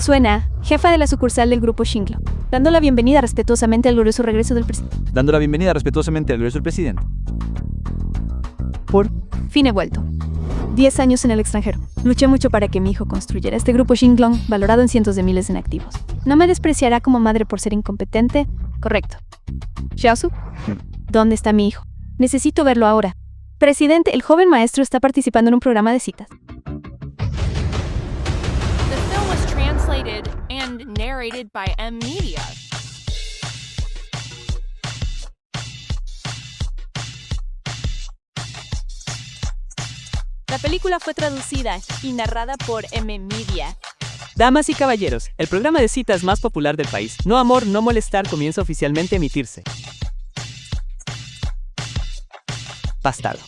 Suena, jefa de la sucursal del grupo Shinglong, dando la bienvenida respetuosamente al glorioso regreso del presidente. Dando la bienvenida respetuosamente al glorioso del presidente. Por Fin he vuelto. 10 años en el extranjero. Luché mucho para que mi hijo construyera este grupo Shinglong, valorado en cientos de miles en activos. ¿No me despreciará como madre por ser incompetente? Correcto. Xiaosu, ¿dónde está mi hijo? Necesito verlo ahora. Presidente, el joven maestro está participando en un programa de citas. The film was translated and narrated by M Media. La película fue traducida y narrada por M Media. Damas y caballeros, el programa de citas más popular del país, No Amor, No Molestar, comienza oficialmente a emitirse. Bastardo.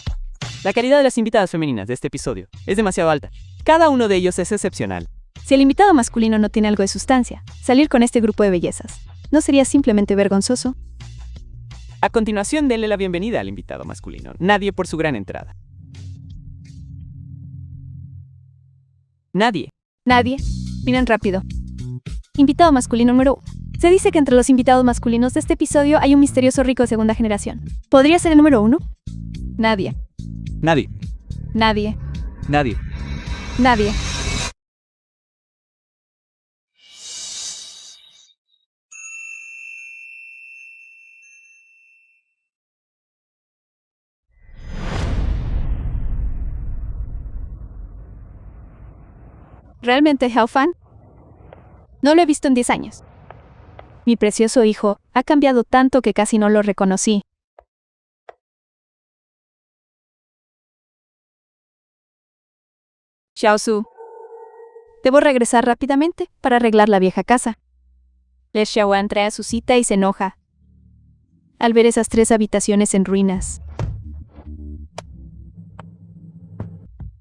La calidad de las invitadas femeninas de este episodio es demasiado alta. Cada uno de ellos es excepcional. Si el invitado masculino no tiene algo de sustancia, salir con este grupo de bellezas, ¿no sería simplemente vergonzoso? A continuación, denle la bienvenida al invitado masculino. Nadie por su gran entrada. Nadie. Nadie. Miren rápido. Invitado masculino número 1. Se dice que entre los invitados masculinos de este episodio hay un misterioso rico de segunda generación. ¿Podría ser el número 1? Nadie. nadie. Nadie. Nadie. Nadie. ¿Realmente Hao Fan? No lo he visto en 10 años. Mi precioso hijo ha cambiado tanto que casi no lo reconocí. Xiaosu. Debo regresar rápidamente para arreglar la vieja casa. Le Xiaoan trae a su cita y se enoja al ver esas 3 habitaciones en ruinas.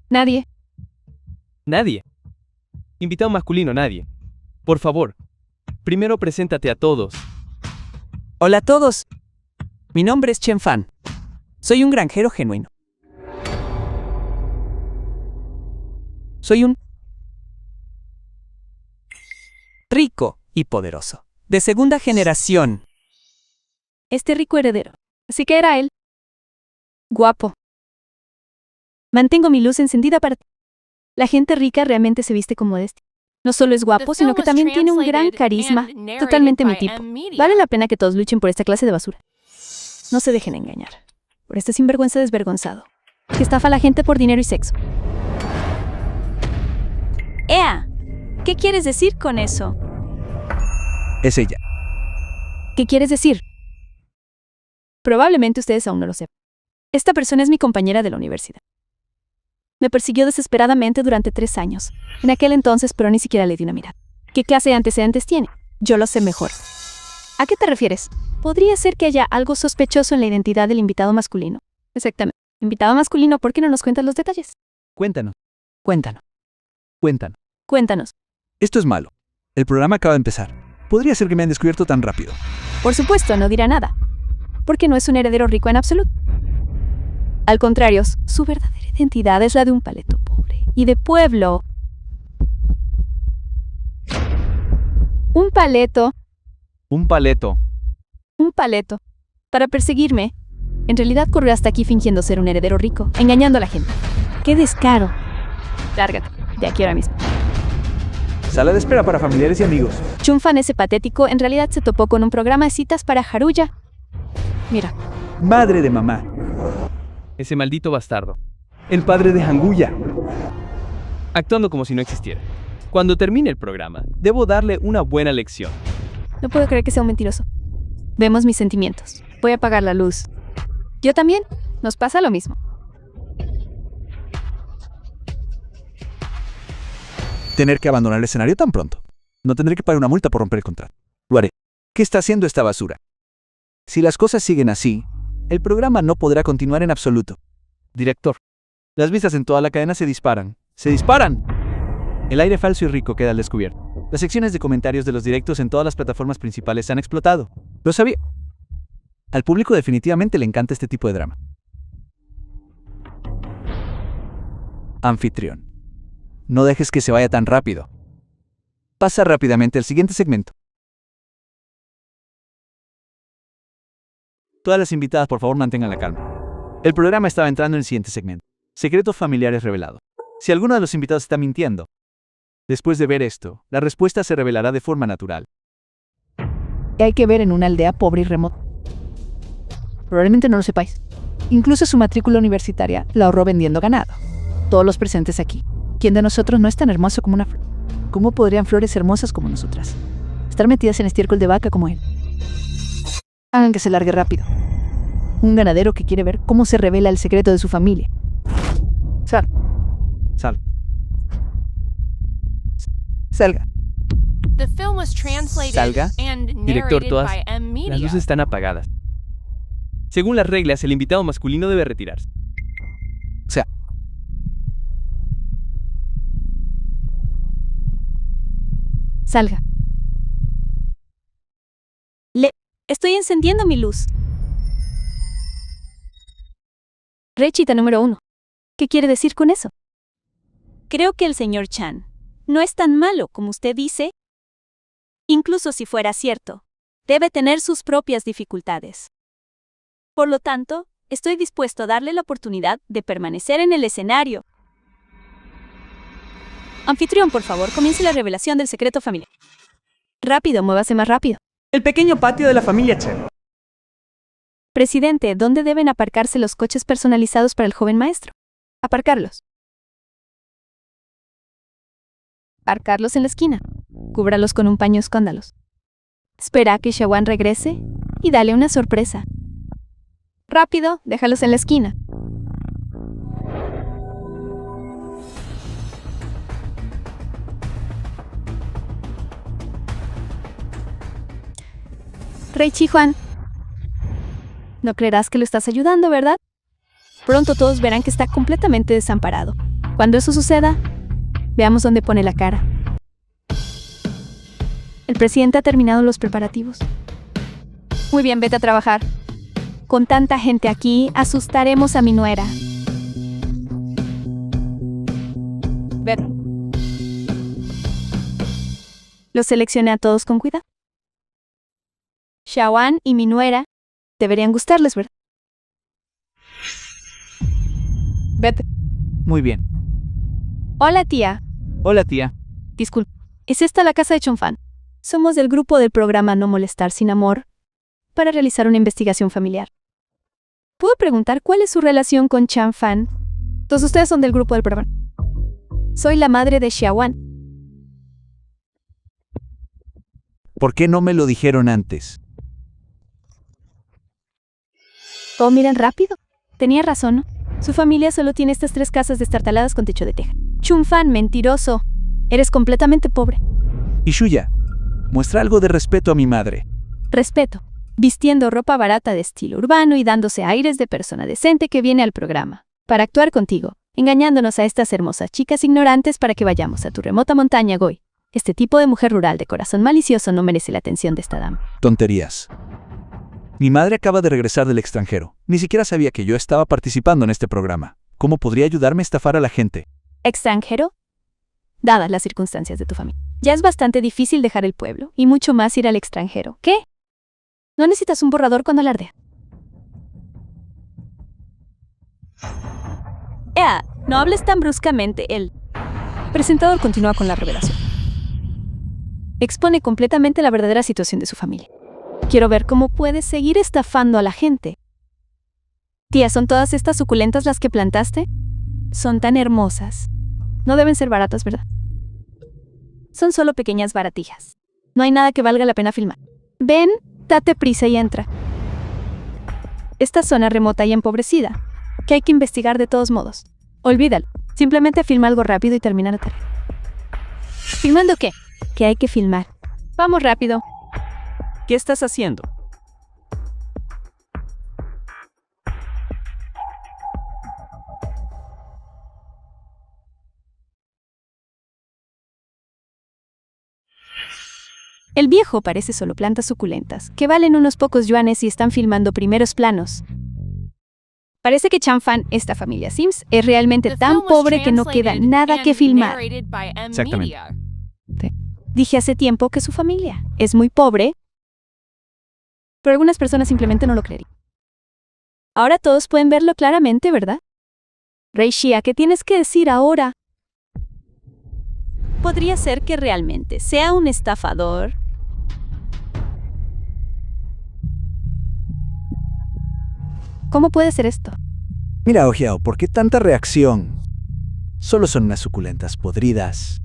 Nadie. Nadie. Invitado masculino, nadie. Por favor, primero preséntate a todos. Hola a todos. Mi nombre es Chen Fan. Soy un granjero genuino. Soy un rico y poderoso, de segunda generación. Este rico heredero. Así que era él. Guapo. Mantengo mi luz encendida para ti. La gente rica realmente se viste como este. No solo es guapo, sino que también tiene un gran carisma. Totalmente mi tipo. Vale la pena que todos luchen por esta clase de basura. No se dejen engañar por este sinvergüenza desvergonzado que estafa a la gente por dinero y sexo. ¡Ea! ¿Qué quieres decir con eso? Es ella. ¿Qué quieres decir? Probablemente ustedes aún no lo sepan. Esta persona es mi compañera de la universidad. Me persiguió desesperadamente durante 3 años. En aquel entonces, pero ni siquiera le di una mirada. ¿Qué clase de antecedentes tiene? Yo lo sé mejor. ¿A qué te refieres? Podría ser que haya algo sospechoso en la identidad del invitado masculino. Exactamente. Invitado masculino, ¿por qué no nos cuentas los detalles? Cuéntanos. Cuéntanos. Cuéntanos. Cuéntanos. Esto es malo. El programa acaba de empezar. Podría ser que me han descubierto tan rápido. Por supuesto, no dirá nada. Porque no es un heredero rico en absoluto. Al contrario, su verdadera identidad es la de un paleto pobre y de pueblo. Un paleto. Un paleto. Un paleto. Para perseguirme. En realidad corrió hasta aquí fingiendo ser un heredero rico, engañando a la gente. ¡Qué descaro! Lárgate, de aquí ahora mismo. Sala de espera para familiares y amigos. Chunfan, ese patético, en realidad se topó con un programa de citas para Haruya. Mira. Madre de mamá. Ese maldito bastardo. El padre de Hanguya. Actuando como si no existiera. Cuando termine el programa, debo darle una buena lección. No puedo creer que sea un mentiroso. Vemos mis sentimientos. Voy a apagar la luz. Yo también. Nos pasa lo mismo. Tener que abandonar el escenario tan pronto. No tendré que pagar una multa por romper el contrato. Lo haré. ¿Qué está haciendo esta basura? Si las cosas siguen así, el programa no podrá continuar en absoluto. Director. Las vistas en toda la cadena se disparan. ¡Se disparan! El aire falso y rico queda al descubierto. Las secciones de comentarios de los directos en todas las plataformas principales han explotado. Lo sabía. Al público definitivamente le encanta este tipo de drama. Anfitrión. No dejes que se vaya tan rápido. Pasa rápidamente al siguiente segmento. Todas las invitadas, por favor, mantengan la calma. El programa estaba entrando en el siguiente segmento. Secretos familiares revelados. Si alguno de los invitados está mintiendo, después de ver esto, la respuesta se revelará de forma natural. Que hay que ver en una aldea pobre y remota. Probablemente no lo sepáis. Incluso su matrícula universitaria la ahorró vendiendo ganado. Todos los presentes aquí. ¿Quién de nosotros no es tan hermoso como una flor? ¿Cómo podrían flores hermosas como nosotras estar metidas en estiércol de vaca como él? Hagan que se largue rápido. Un ganadero que quiere ver cómo se revela el secreto de su familia. Sal. Salga. The film was translated Salga. and Director, narrated todas by M las Media. luces están apagadas. Según las reglas, el invitado masculino debe retirarse. Salga. Estoy encendiendo mi luz. Rechita número 1. ¿Qué quiere decir con eso? Creo que el señor Chan no es tan malo como usted dice. Incluso si fuera cierto, debe tener sus propias dificultades. Por lo tanto, estoy dispuesto a darle la oportunidad de permanecer en el escenario. Anfitrión, por favor, comience la revelación del secreto familiar. Rápido, muévase más rápido. El pequeño patio de la familia Chen. Presidente, ¿dónde deben aparcarse los coches personalizados para el joven maestro? Aparcarlos. Aparcarlos en la esquina. Cúbralos con un paño escóndalos. Espera a que Shawan regrese y dale una sorpresa. Rápido, déjalos en la esquina. Rey Chi-Juan, no creerás que lo estás ayudando, ¿verdad? Pronto todos verán que está completamente desamparado. Cuando eso suceda, veamos dónde pone la cara. El presidente ha terminado los preparativos. Muy bien, vete a trabajar. Con tanta gente aquí, asustaremos a mi nuera. Vete. Los seleccioné a todos con cuidado. Shawan y mi nuera deberían gustarles, ¿verdad? Vete. Muy bien. Hola, tía. Hola, tía. Disculpe. ¿Es esta la casa de Chonfan? Somos del grupo del programa No Molestar Sin Amor para realizar una investigación familiar. ¿Puedo preguntar cuál es su relación con Chanfan? Todos ustedes son del grupo del programa. Soy la madre de Shawan. ¿Por qué no me lo dijeron antes? Todo miran rápido. Tenía razón, ¿no? Su familia solo tiene estas 3 casas destartaladas con techo de teja. Chunfan, mentiroso. Eres completamente pobre. Y Shuya, muestra algo de respeto a mi madre. Respeto. Vistiendo ropa barata de estilo urbano y dándose aires de persona decente que viene al programa para actuar contigo, engañándonos a estas hermosas chicas ignorantes para que vayamos a tu remota montaña, Goy. Este tipo de mujer rural de corazón malicioso no merece la atención de esta dama. Tonterías. Mi madre acaba de regresar del extranjero. Ni siquiera sabía que yo estaba participando en este programa. ¿Cómo podría ayudarme a estafar a la gente? ¿Extranjero? Dadas las circunstancias de tu familia. Ya es bastante difícil dejar el pueblo, y mucho más ir al extranjero. ¿Qué? ¿No necesitas un borrador cuando alardea? No hables tan bruscamente. El presentador continúa con la revelación. Expone completamente la verdadera situación de su familia. Quiero ver cómo puedes seguir estafando a la gente. Tía, ¿son todas estas suculentas las que plantaste? Son tan hermosas. No deben ser baratas, ¿verdad? Son solo pequeñas baratijas. No hay nada que valga la pena filmar. Ven, date prisa y entra. Esta zona remota y empobrecida, que hay que investigar de todos modos. Olvídalo. Simplemente filma algo rápido y termina la tarea. ¿Filmando qué? Que hay que filmar. Vamos rápido. ¿Qué estás haciendo? El viejo parece solo plantas suculentas, que valen unos pocos yuanes y están filmando primeros planos. Parece que Chanfan, esta familia Sims, es realmente The tan film was pobre que no queda translated nada que and filmar. narrated by M Exactamente. Media. Dije hace tiempo que su familia es muy pobre, pero algunas personas simplemente no lo creerían. Ahora todos pueden verlo claramente, ¿verdad? Rey Shia, ¿qué tienes que decir ahora? Podría ser que realmente sea un estafador. ¿Cómo puede ser esto? Mira, Ojiao, ¿por qué tanta reacción? Solo son unas suculentas podridas.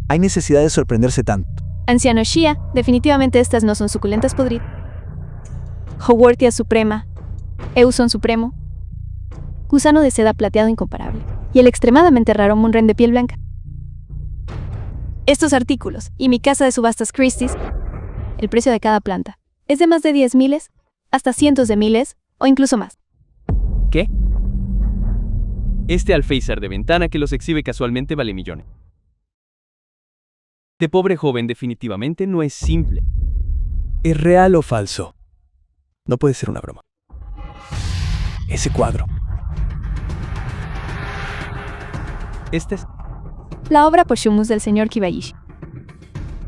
Hay necesidad de sorprenderse tanto. Anciano Shia, definitivamente estas no son suculentas podridas. Hogwartia Suprema, Euson Supremo, gusano de seda plateado incomparable, y el extremadamente raro Munren de piel blanca. Estos artículos, y mi casa de subastas Christie's, el precio de cada planta, es de más de 10 miles, hasta cientos de miles, o incluso más. ¿Qué? Este alféizar de ventana que los exhibe casualmente vale millones. De pobre joven definitivamente no es simple. ¿Es real o falso? No puede ser una broma. Ese cuadro. Este es... La obra Poshumus del señor Kibayishi.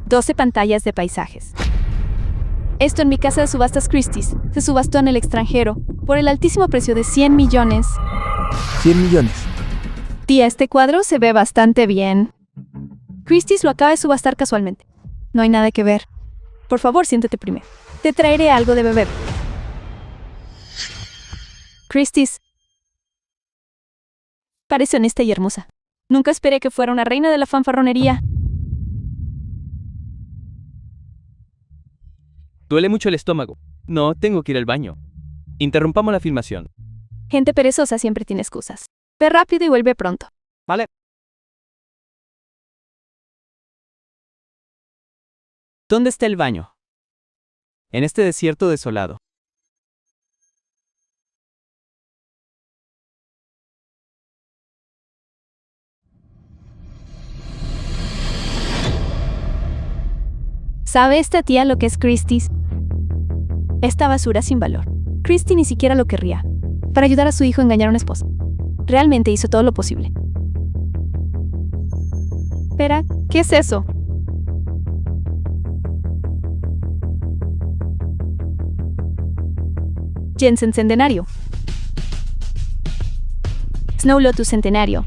12 pantallas de paisajes. Esto en mi casa de subastas Christie's se subastó en el extranjero por el altísimo precio de 100 millones. 100 millones. Tía, este cuadro se ve bastante bien. Christie's lo acaba de subastar casualmente. No hay nada que ver. Por favor, siéntate primero. Te traeré algo de beber. Christie's. Parece honesta y hermosa. Nunca esperé que fuera una reina de la fanfarronería. Duele mucho el estómago. No, tengo que ir al baño. Interrumpamos la filmación. Gente perezosa siempre tiene excusas. Ve rápido y vuelve pronto. Vale. ¿Dónde está el baño? En este desierto desolado. ¿Sabe esta tía lo que es Christie's? Esta basura sin valor. Christie ni siquiera lo querría. Para ayudar a su hijo a engañar a una esposa. Realmente hizo todo lo posible. Espera, ¿qué es eso? Jensen Centenario. Snow Lotus Centenario.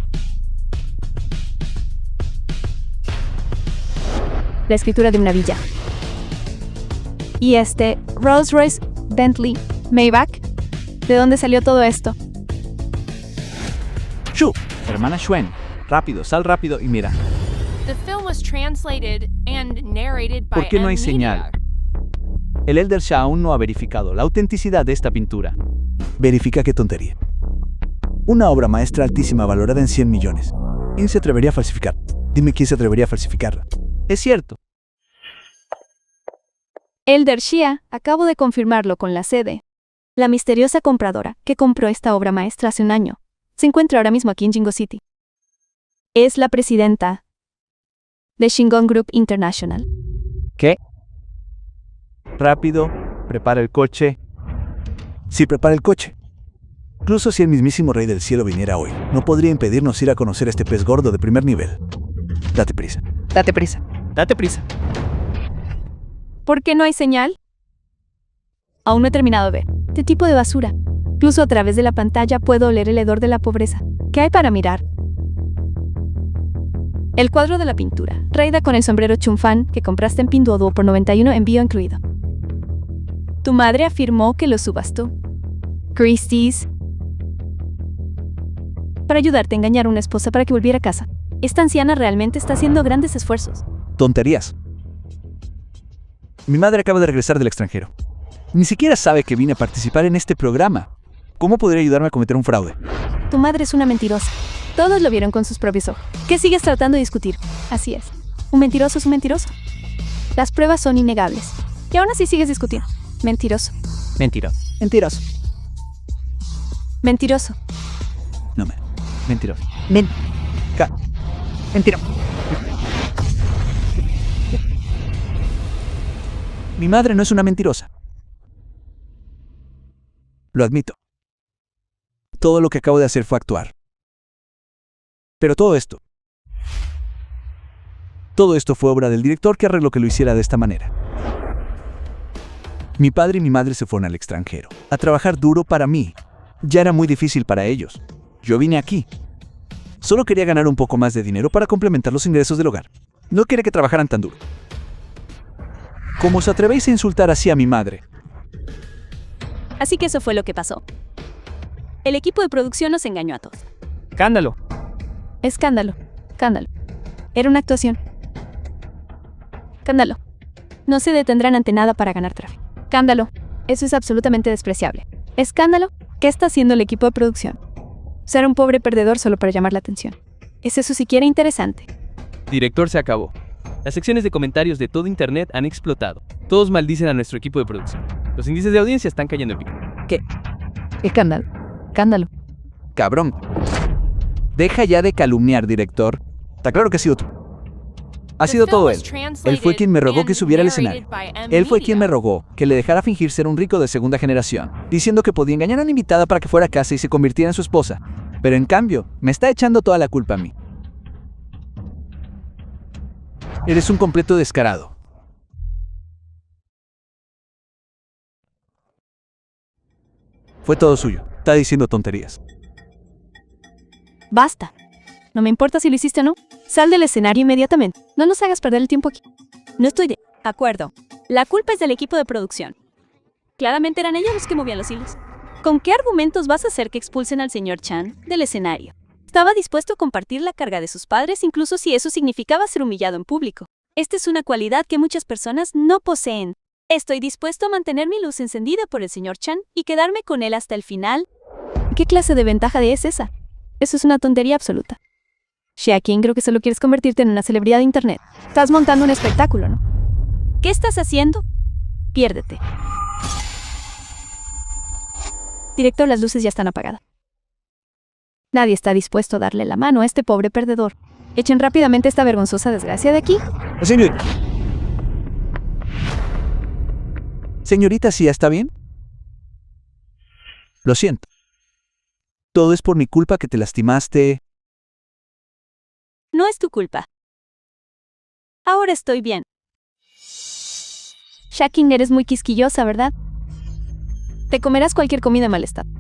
La escritura de una villa. Y Rolls Royce, Bentley, Maybach. ¿De dónde salió todo esto? Shu, hermana Shuen, rápido, sal rápido y mira. The film was translated and narrated by ¿Por qué no hay M señal? Media. El Elder Shah aún no ha verificado la autenticidad de esta pintura. Verifica qué tontería. Una obra maestra altísima valorada en 100 millones. ¿Quién se atrevería a falsificar? Dime quién se atrevería a falsificarla. Es cierto. Elder Shia, acabo de confirmarlo con la sede. La misteriosa compradora que compró esta obra maestra hace un año se encuentra ahora mismo aquí en Jingo City. Es la presidenta de Shingon Group International. ¿Qué? Rápido, prepara el coche. Sí, prepara el coche. Incluso si el mismísimo Rey del Cielo viniera hoy, no podría impedirnos ir a conocer a este pez gordo de primer nivel. Date prisa. Date prisa. Date prisa. ¿Por qué no hay señal? Aún no he terminado de ver. ¿Qué tipo de basura? Incluso a través de la pantalla puedo oler el hedor de la pobreza. ¿Qué hay para mirar? El cuadro de la pintura, Reida con el sombrero Chunfan, que compraste en Pinduoduo por 91 envío incluido. Tu madre afirmó que lo subastó. Christie's. Para ayudarte a engañar a una esposa para que volviera a casa. Esta anciana realmente está haciendo grandes esfuerzos. Tonterías. Mi madre acaba de regresar del extranjero. Ni siquiera sabe que vine a participar en este programa. ¿Cómo podría ayudarme a cometer un fraude? Tu madre es una mentirosa. Todos lo vieron con sus propios ojos. ¿Qué sigues tratando de discutir? Así es. Un mentiroso es un mentiroso. Las pruebas son innegables. Y aún así sigues discutiendo. Mentiroso. Mentiroso. Mentiroso. Mentiroso. No me. Mentiroso. Mentira. Mi madre no es una mentirosa. Lo admito. Todo lo que acabo de hacer fue actuar. Pero todo esto Todo esto fue obra del director que arregló que lo hiciera de esta manera. Mi padre y mi madre se fueron al extranjero, a trabajar duro para mí. Ya era muy difícil para ellos. Yo vine aquí. Solo quería ganar un poco más de dinero para complementar los ingresos del hogar. No quería que trabajaran tan duro. ¿Cómo os atrevéis a insultar así a mi madre? Así que eso fue lo que pasó. El equipo de producción nos engañó a todos. Escándalo. Escándalo. Escándalo. Era una actuación. Escándalo. No se detendrán ante nada para ganar tráfico. Escándalo. Eso es absolutamente despreciable. Escándalo. ¿Qué está haciendo el equipo de producción? Ser un pobre perdedor solo para llamar la atención. ¿Es eso siquiera interesante? Director, se acabó. Las secciones de comentarios de todo internet han explotado. Todos maldicen a nuestro equipo de producción. Los índices de audiencia están cayendo en pico. Escándalo. Escándalo. Cabrón. Deja ya de calumniar, director. Está claro que ha sido tú. Ha sido todo él. Él fue quien me rogó que subiera al escenario. Él fue quien me rogó que le dejara fingir ser un rico de segunda generación, diciendo que podía engañar a una invitada para que fuera a casa y se convirtiera en su esposa. Pero en cambio, me está echando toda la culpa a mí. Eres un completo descarado. Fue todo suyo. Está diciendo tonterías. Basta. No me importa si lo hiciste o no. Sal del escenario inmediatamente. No nos hagas perder el tiempo aquí. No estoy de acuerdo. La culpa es del equipo de producción. Claramente eran ellos los que movían los hilos. ¿Con qué argumentos vas a hacer que expulsen al señor Chan del escenario? Estaba dispuesto a compartir la carga de sus padres, incluso si eso significaba ser humillado en público. Esta es una cualidad que muchas personas no poseen. Estoy dispuesto a mantener mi luz encendida por el señor Chan y quedarme con él hasta el final. ¿Qué clase de ventaja es esa? Eso es una tontería absoluta. Xiaoqing, creo que solo quieres convertirte en una celebridad de internet. Estás montando un espectáculo, ¿no? ¿Qué estás haciendo? Piérdete. Director, las luces ya están apagadas. Nadie está dispuesto a darle la mano a este pobre perdedor. Echen rápidamente esta vergonzosa desgracia de aquí. Señorita. Señorita, ¿sí está bien? Lo siento. Todo es por mi culpa que te lastimaste. No es tu culpa. Ahora estoy bien. Xiaoqing, eres muy quisquillosa, ¿verdad? Te comerás cualquier comida en mal estado.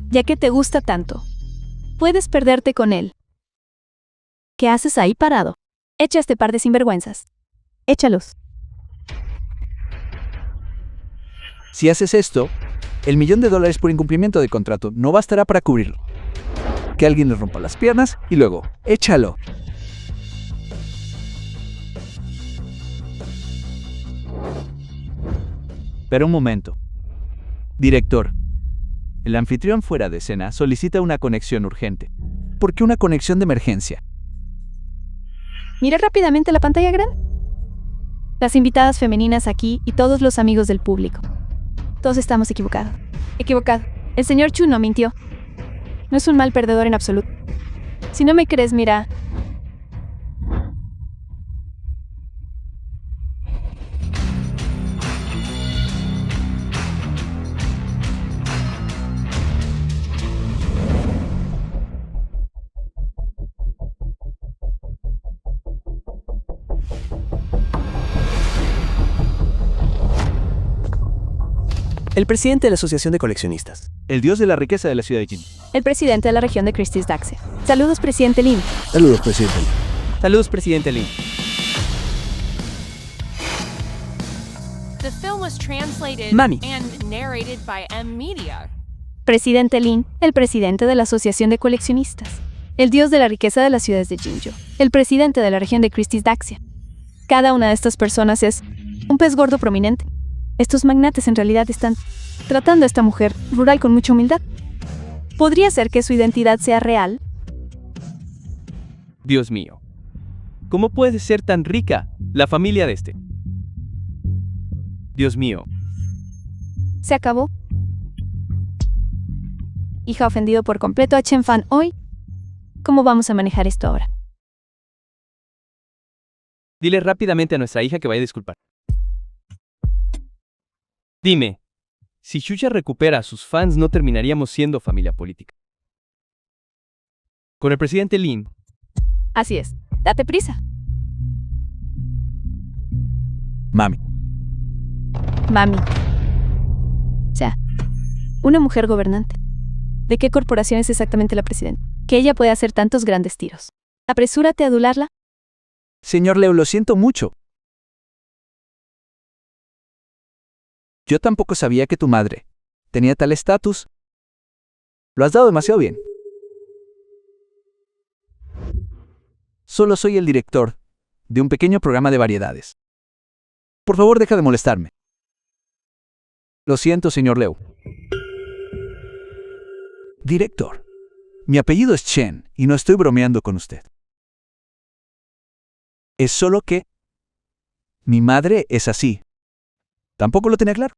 Ya que te gusta tanto, puedes perderte con él. ¿Qué haces ahí parado? Echa este par de sinvergüenzas. Échalos. Si haces esto, el $1.000.000 por incumplimiento de contrato no bastará para cubrirlo. Que alguien le rompa las piernas y luego, échalo. Pero un momento. Director, el anfitrión fuera de escena solicita una conexión urgente. ¿Por qué una conexión de emergencia? Mira rápidamente la pantalla grande. Las invitadas femeninas aquí y todos los amigos del público. Todos estamos equivocados. Equivocado. El señor Chu no mintió. No es un mal perdedor en absoluto. Si no me crees, mira. El presidente de la Asociación de Coleccionistas. El dios de la riqueza de la ciudad de Jin. El presidente de la región de Christie's Daxia. Saludos, presidente Lin. Saludos, presidente. Saludos, presidente Lin. The film was translated Mami. and narrated by M Media. Presidente Lin, el presidente de la Asociación de Coleccionistas. El dios de la riqueza de las ciudades de Jinzhou. El presidente de la región de Christie's Daxia. Cada una de estas personas es un pez gordo prominente. Estos magnates en realidad están tratando a esta mujer rural con mucha humildad. ¿Podría ser que su identidad sea real? Dios mío. ¿Cómo puede ser tan rica la familia de este? Dios mío. ¿Se acabó? Hija ofendido por completo a Chen Fan hoy. ¿Cómo vamos a manejar esto ahora? Dile rápidamente a nuestra hija que vaya a disculpar. Dime, si Xuxa recupera a sus fans, ¿no terminaríamos siendo familia política? Con el presidente Lin. Así es. Date prisa. Mami. Mami. O sea, una mujer gobernante. ¿De qué corporación es exactamente la presidenta? Que ella puede hacer tantos grandes tiros. Apresúrate a adularla. Señor Leo, lo siento mucho. Yo tampoco sabía que tu madre tenía tal estatus. Lo has dado demasiado bien. Solo soy el director de un pequeño programa de variedades. Por favor, deja de molestarme. Lo siento, señor Leo. Director, mi apellido es Chen y no estoy bromeando con usted. Es solo que mi madre es así. ¿Tampoco lo tenía claro?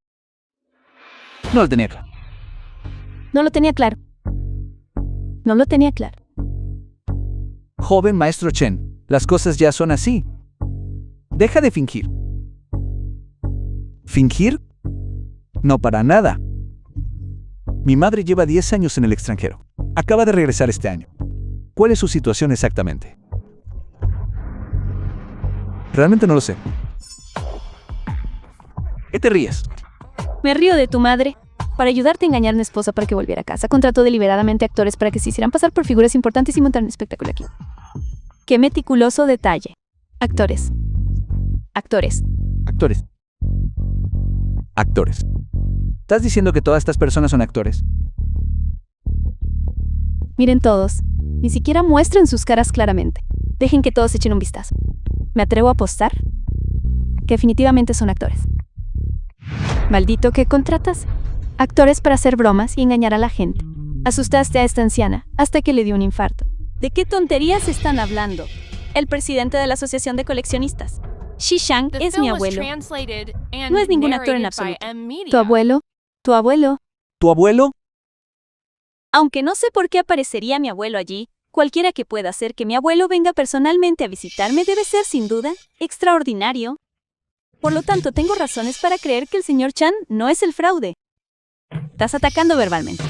No lo tenía claro. No lo tenía claro. No lo tenía claro. Joven maestro Chen, las cosas ya son así. Deja de fingir. ¿Fingir? No, para nada. Mi madre lleva 10 años en el extranjero. Acaba de regresar este año. ¿Cuál es su situación exactamente? Realmente no lo sé. ¿Qué te ríes? Me río de tu madre. Para ayudarte a engañar a una esposa para que volviera a casa, contrató deliberadamente actores para que se hicieran pasar por figuras importantes y montar un espectáculo aquí. ¡Qué meticuloso detalle! Actores. Actores. Actores. Actores. ¿Estás diciendo que todas estas personas son actores? Miren todos. Ni siquiera muestren sus caras claramente. Dejen que todos echen un vistazo. Me atrevo a apostar que definitivamente son actores. Maldito que contratas actores para hacer bromas y engañar a la gente. Asustaste a esta anciana hasta que le dio un infarto. ¿De qué tonterías están hablando? El presidente de la Asociación de Coleccionistas. Shishang The es film mi was abuelo. translated and No es ningún actor en narrated by absoluto. M-Media. ¿Tu abuelo? ¿Tu abuelo? ¿Tu abuelo? Aunque no sé por qué aparecería mi abuelo allí, cualquiera que pueda hacer que mi abuelo venga personalmente a visitarme debe ser, sin duda, extraordinario. Por lo tanto, tengo razones para creer que el señor Chan no es el fraude. Estás atacando verbalmente.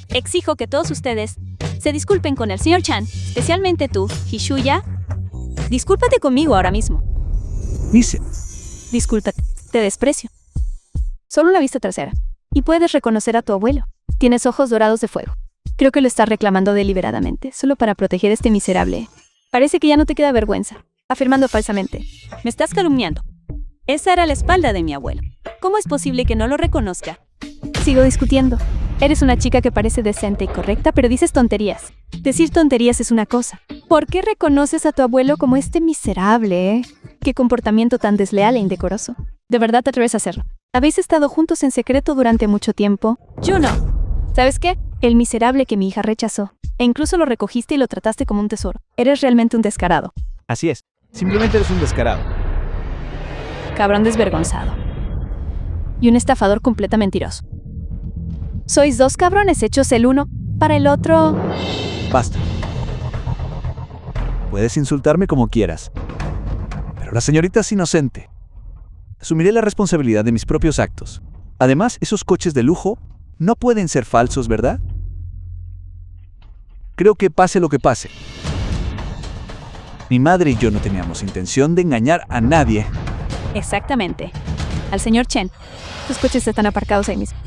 Exijo que todos ustedes se disculpen con el señor Chan, especialmente tú, Hishuya. Discúlpate conmigo ahora mismo. Dice. Discúlpate, te desprecio. Solo una vista trasera. Y puedes reconocer a tu abuelo. Tienes ojos dorados de fuego. Creo que lo estás reclamando deliberadamente, solo para proteger a este miserable. Parece que ya no te queda vergüenza, afirmando falsamente. Me estás calumniando. Esa era la espalda de mi abuelo. ¿Cómo es posible que no lo reconozca? Sigo discutiendo. Eres una chica que parece decente y correcta, pero dices tonterías. Decir tonterías es una cosa. ¿Por qué reconoces a tu abuelo como este miserable, Qué comportamiento tan desleal e indecoroso. ¿De verdad te atreves a hacerlo? ¿Habéis estado juntos en secreto durante mucho tiempo? Yo no. ¿Sabes qué? El miserable que mi hija rechazó. E incluso lo recogiste y lo trataste como un tesoro. Eres realmente un descarado. Así es. Simplemente eres un descarado. Cabrón desvergonzado. Y un estafador completamente mentiroso. Sois dos cabrones hechos el uno para el otro. Basta. Puedes insultarme como quieras. Pero la señorita es inocente. Asumiré la responsabilidad de mis propios actos. Además, esos coches de lujo no pueden ser falsos, ¿verdad? Creo que pase lo que pase. Mi madre y yo no teníamos intención de engañar a nadie. Exactamente. Al señor Chen. Tus coches están aparcados ahí mismo.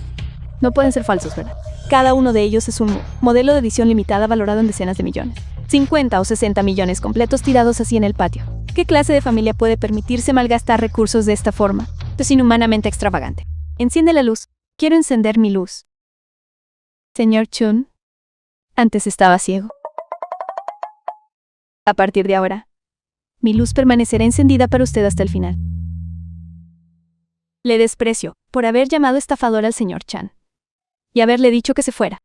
No pueden ser falsos, ¿verdad? Cada uno de ellos es un modelo de edición limitada valorado en decenas de millones. 50 o 60 millones completos tirados así en el patio. ¿Qué clase de familia puede permitirse malgastar recursos de esta forma? Es inhumanamente extravagante. Enciende la luz. Quiero encender mi luz. Señor Chun, antes estaba ciego. A partir de ahora, mi luz permanecerá encendida para usted hasta el final. Le desprecio por haber llamado estafador al señor Chan y haberle dicho que se fuera.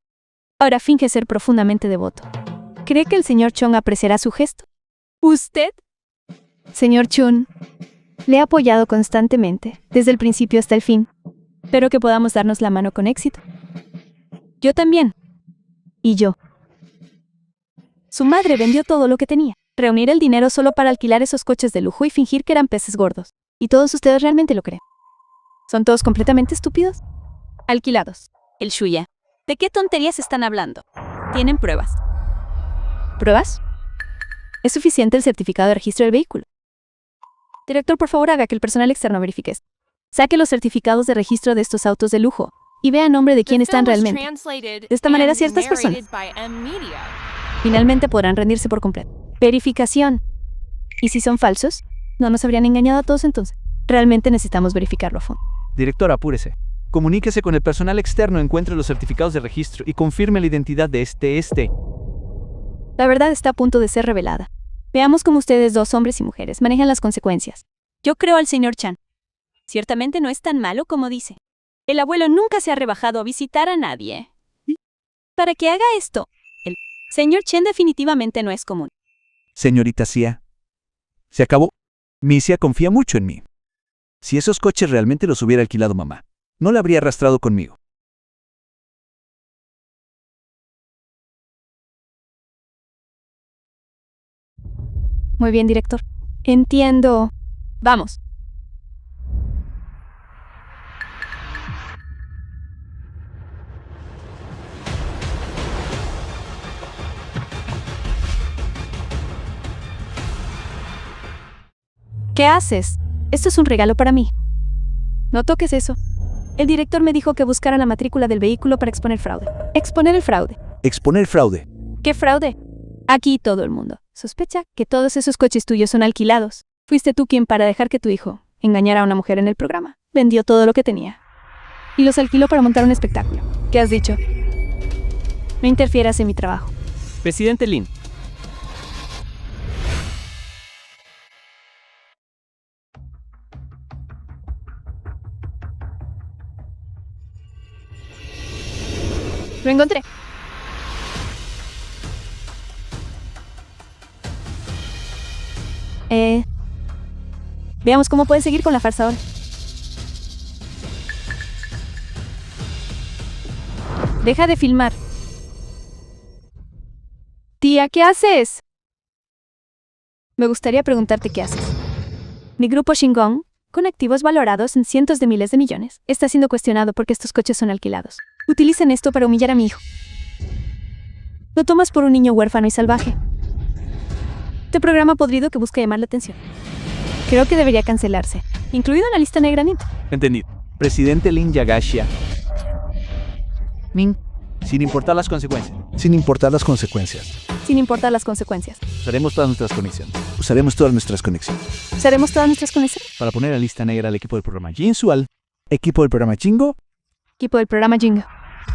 Ahora finge ser profundamente devoto. ¿Cree que el señor Chong apreciará su gesto? ¿Usted? Señor Chun, le he apoyado constantemente, desde el principio hasta el fin. Espero que podamos darnos la mano con éxito. Yo también. Y yo. Su madre vendió todo lo que tenía. Reunir el dinero solo para alquilar esos coches de lujo y fingir que eran peces gordos. Y todos ustedes realmente lo creen. ¿Son todos completamente estúpidos? Alquilados. El Shuya. ¿De qué tonterías están hablando? ¿Tienen pruebas? ¿Pruebas? Es suficiente el certificado de registro del vehículo. Director, por favor, haga que el personal externo verifique esto. Saque los certificados de registro de estos autos de lujo y vea a nombre de quién están realmente. De esta manera, ciertas personas finalmente podrán rendirse por completo. Verificación. ¿Y si son falsos? ¿No nos habrían engañado a todos entonces? Realmente necesitamos verificarlo a fondo. Director, apúrese. Comuníquese con el personal externo, encuentre los certificados de registro y confirme la identidad de este. La verdad está a punto de ser revelada. Veamos cómo ustedes, dos hombres y mujeres, manejan las consecuencias. Yo creo al señor Chan. Ciertamente no es tan malo como dice. El abuelo nunca se ha rebajado a visitar a nadie. Para que haga esto, el señor Chen definitivamente no es común. Señorita Xia, se acabó. Mi Xia confía mucho en mí. Si esos coches realmente los hubiera alquilado mamá, no la habría arrastrado conmigo. Muy bien, director. Entiendo. Vamos. ¿Qué haces? Esto es un regalo para mí. No toques eso. El director me dijo que buscara la matrícula del vehículo para exponer fraude. Exponer el fraude. Exponer fraude. ¿Qué fraude? Aquí todo el mundo sospecha que todos esos coches tuyos son alquilados. Fuiste tú quien, para dejar que tu hijo engañara a una mujer en el programa, vendió todo lo que tenía y los alquiló para montar un espectáculo. ¿Qué has dicho? No interfieras en mi trabajo. Presidente Lin. Lo encontré. Veamos cómo puedes seguir con la farsa ahora. Deja de filmar. Tía, ¿qué haces? Me gustaría preguntarte qué haces. Mi grupo Shingon, con activos valorados en cientos de miles de millones, está siendo cuestionado porque estos coches son alquilados. Utilicen esto para humillar a mi hijo. Lo tomas por un niño huérfano y salvaje. Este programa podrido que busca llamar la atención. Creo que debería cancelarse, incluido en la lista negra NIT. Entendido. Presidente Lin Yagashia. Min. Sin importar las consecuencias. Sin importar las consecuencias. Sin importar las consecuencias. Usaremos todas nuestras conexiones. Usaremos todas nuestras conexiones. Usaremos todas nuestras conexiones. Para poner a lista negra al equipo del programa Jinsual, equipo del programa Chingo, Equipo del programa Jingo.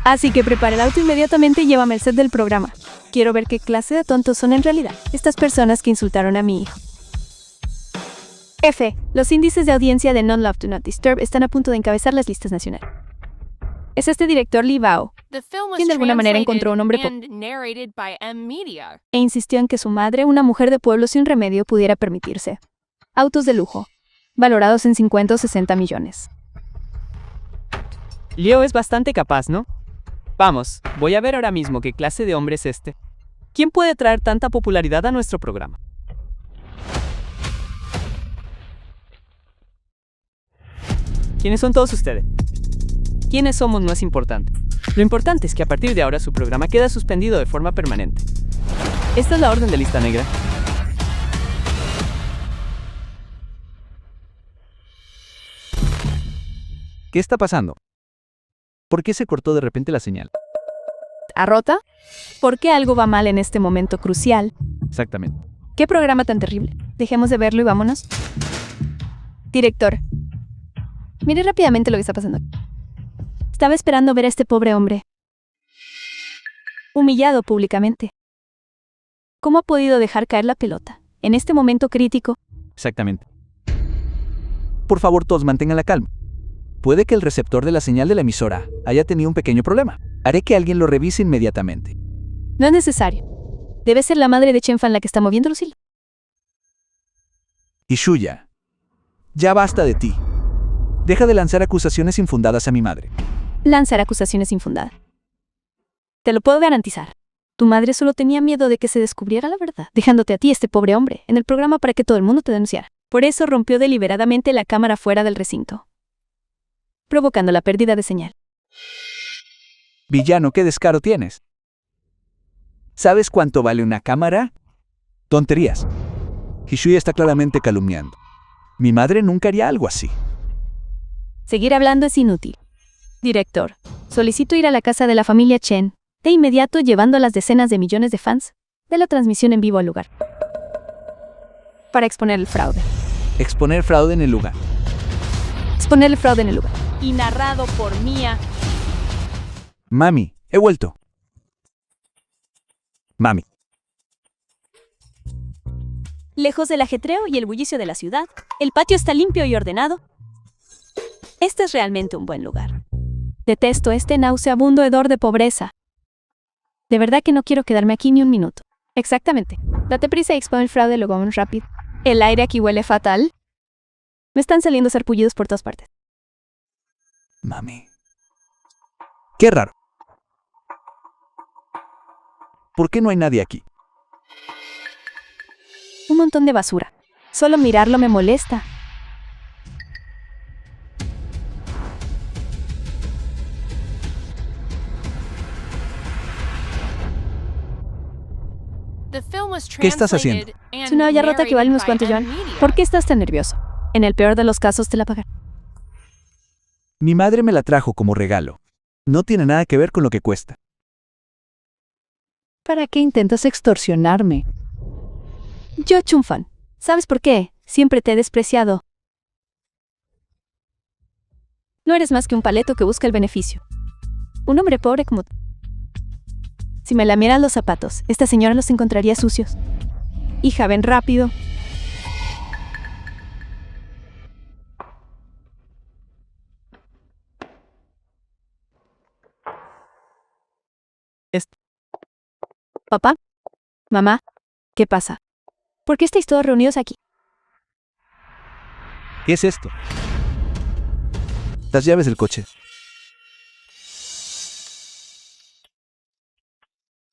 Así que prepara el auto inmediatamente y llévame al set del programa. Quiero ver qué clase de tontos son en realidad estas personas que insultaron a mi hijo. F. Los índices de audiencia de Non Love Do Not Disturb están a punto de encabezar las listas nacionales. Es este director Li Bao, quien de alguna manera encontró un hombre e insistió en que su madre, una mujer de pueblo sin remedio, pudiera permitirse autos de lujo, valorados en 50 o 60 millones. Leo es bastante capaz, ¿no? Vamos, voy a ver ahora mismo qué clase de hombre es este. ¿Quién puede traer tanta popularidad a nuestro programa? ¿Quiénes son todos ustedes? ¿Quiénes somos no es importante? Lo importante es que a partir de ahora su programa queda suspendido de forma permanente. Esta es la orden de lista negra. ¿qué está pasando? ¿Por qué se cortó de repente la señal? ¿A rota? ¿Por qué algo va mal en este momento crucial? Exactamente. ¿Qué programa tan terrible? Dejemos de verlo y vámonos. Director, mire rápidamente lo que está pasando. Estaba esperando ver a este pobre hombre humillado públicamente. ¿Cómo ha podido dejar caer la pelota en este momento crítico? Exactamente. Por favor, todos mantengan la calma. Puede que el receptor de la señal de la emisora haya tenido un pequeño problema. Haré que alguien lo revise inmediatamente. No es necesario. Debe ser la madre de Chenfan la que está moviendo los hilos. Ishuya, ya basta de ti. Deja de lanzar acusaciones infundadas a mi madre. Lanzar acusaciones infundadas. Te lo puedo garantizar. Tu madre solo tenía miedo de que se descubriera la verdad, dejándote a ti, este pobre hombre, en el programa para que todo el mundo te denunciara. Por eso rompió deliberadamente la cámara fuera del recinto, provocando la pérdida de señal. Villano, ¿qué descaro tienes? ¿Sabes cuánto vale una cámara? Tonterías. Hishuya está claramente calumniando. Mi madre nunca haría algo así. Seguir hablando es inútil. Director, solicito ir a la casa de la familia Chen, de inmediato llevando a las decenas de millones de fans de la transmisión en vivo al lugar. Para exponer el fraude. Exponer fraude en el lugar. Exponer el fraude en el lugar. Y narrado por Mia. Mami, he vuelto. Mami. Lejos del ajetreo y el bullicio de la ciudad, el patio está limpio y ordenado. Este es realmente un buen lugar. Detesto este nauseabundo hedor de pobreza. De verdad que no quiero quedarme aquí ni un minuto. Exactamente. Date prisa y expone el fraude luego vamos rápido. El aire aquí huele fatal. Me están saliendo sarpullidos por todas partes. Mami. Qué raro. ¿Por qué no hay nadie aquí? Un montón de basura. Solo mirarlo me molesta. The film was ¿Qué estás haciendo? translated Es and una olla rota que vale unos narrated cuantos by yuan. M-Media. ¿Por qué estás tan nervioso? En el peor de los casos te la pagarán. Mi madre me la trajo como regalo. No tiene nada que ver con lo que cuesta. ¿Para qué intentas extorsionarme? Yo, Chunfan. ¿Sabes por qué? Siempre te he despreciado. No eres más que un paleto que busca el beneficio. Un hombre pobre como tú. Si me lamieran los zapatos, esta señora los encontraría sucios. Hija, ven rápido. Papá, mamá, ¿qué pasa? ¿Por qué estáis todos reunidos aquí? ¿Qué es esto? Las llaves del coche.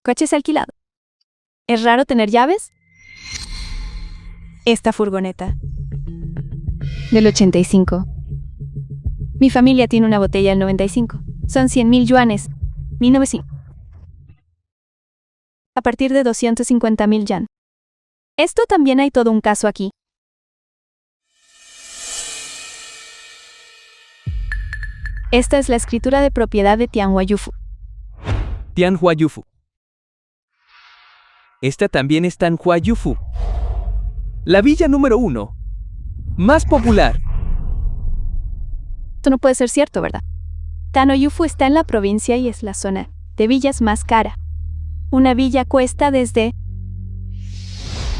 Coches alquilado. ¿Es raro tener llaves? Esta furgoneta. Del 85. Mi familia tiene una botella del 95. Son 100.000 yuanes. 1900. A partir de 250.000 yuan. Esto también hay todo un caso aquí. Esta es la escritura de propiedad de Tianhuayufu. Tianhuayufu. Esta también es Tianhuayufu. La villa número 1. Más popular. Esto no puede ser cierto, ¿verdad? Tianhuayufu está en la provincia y es la zona de villas más cara. Una villa cuesta desde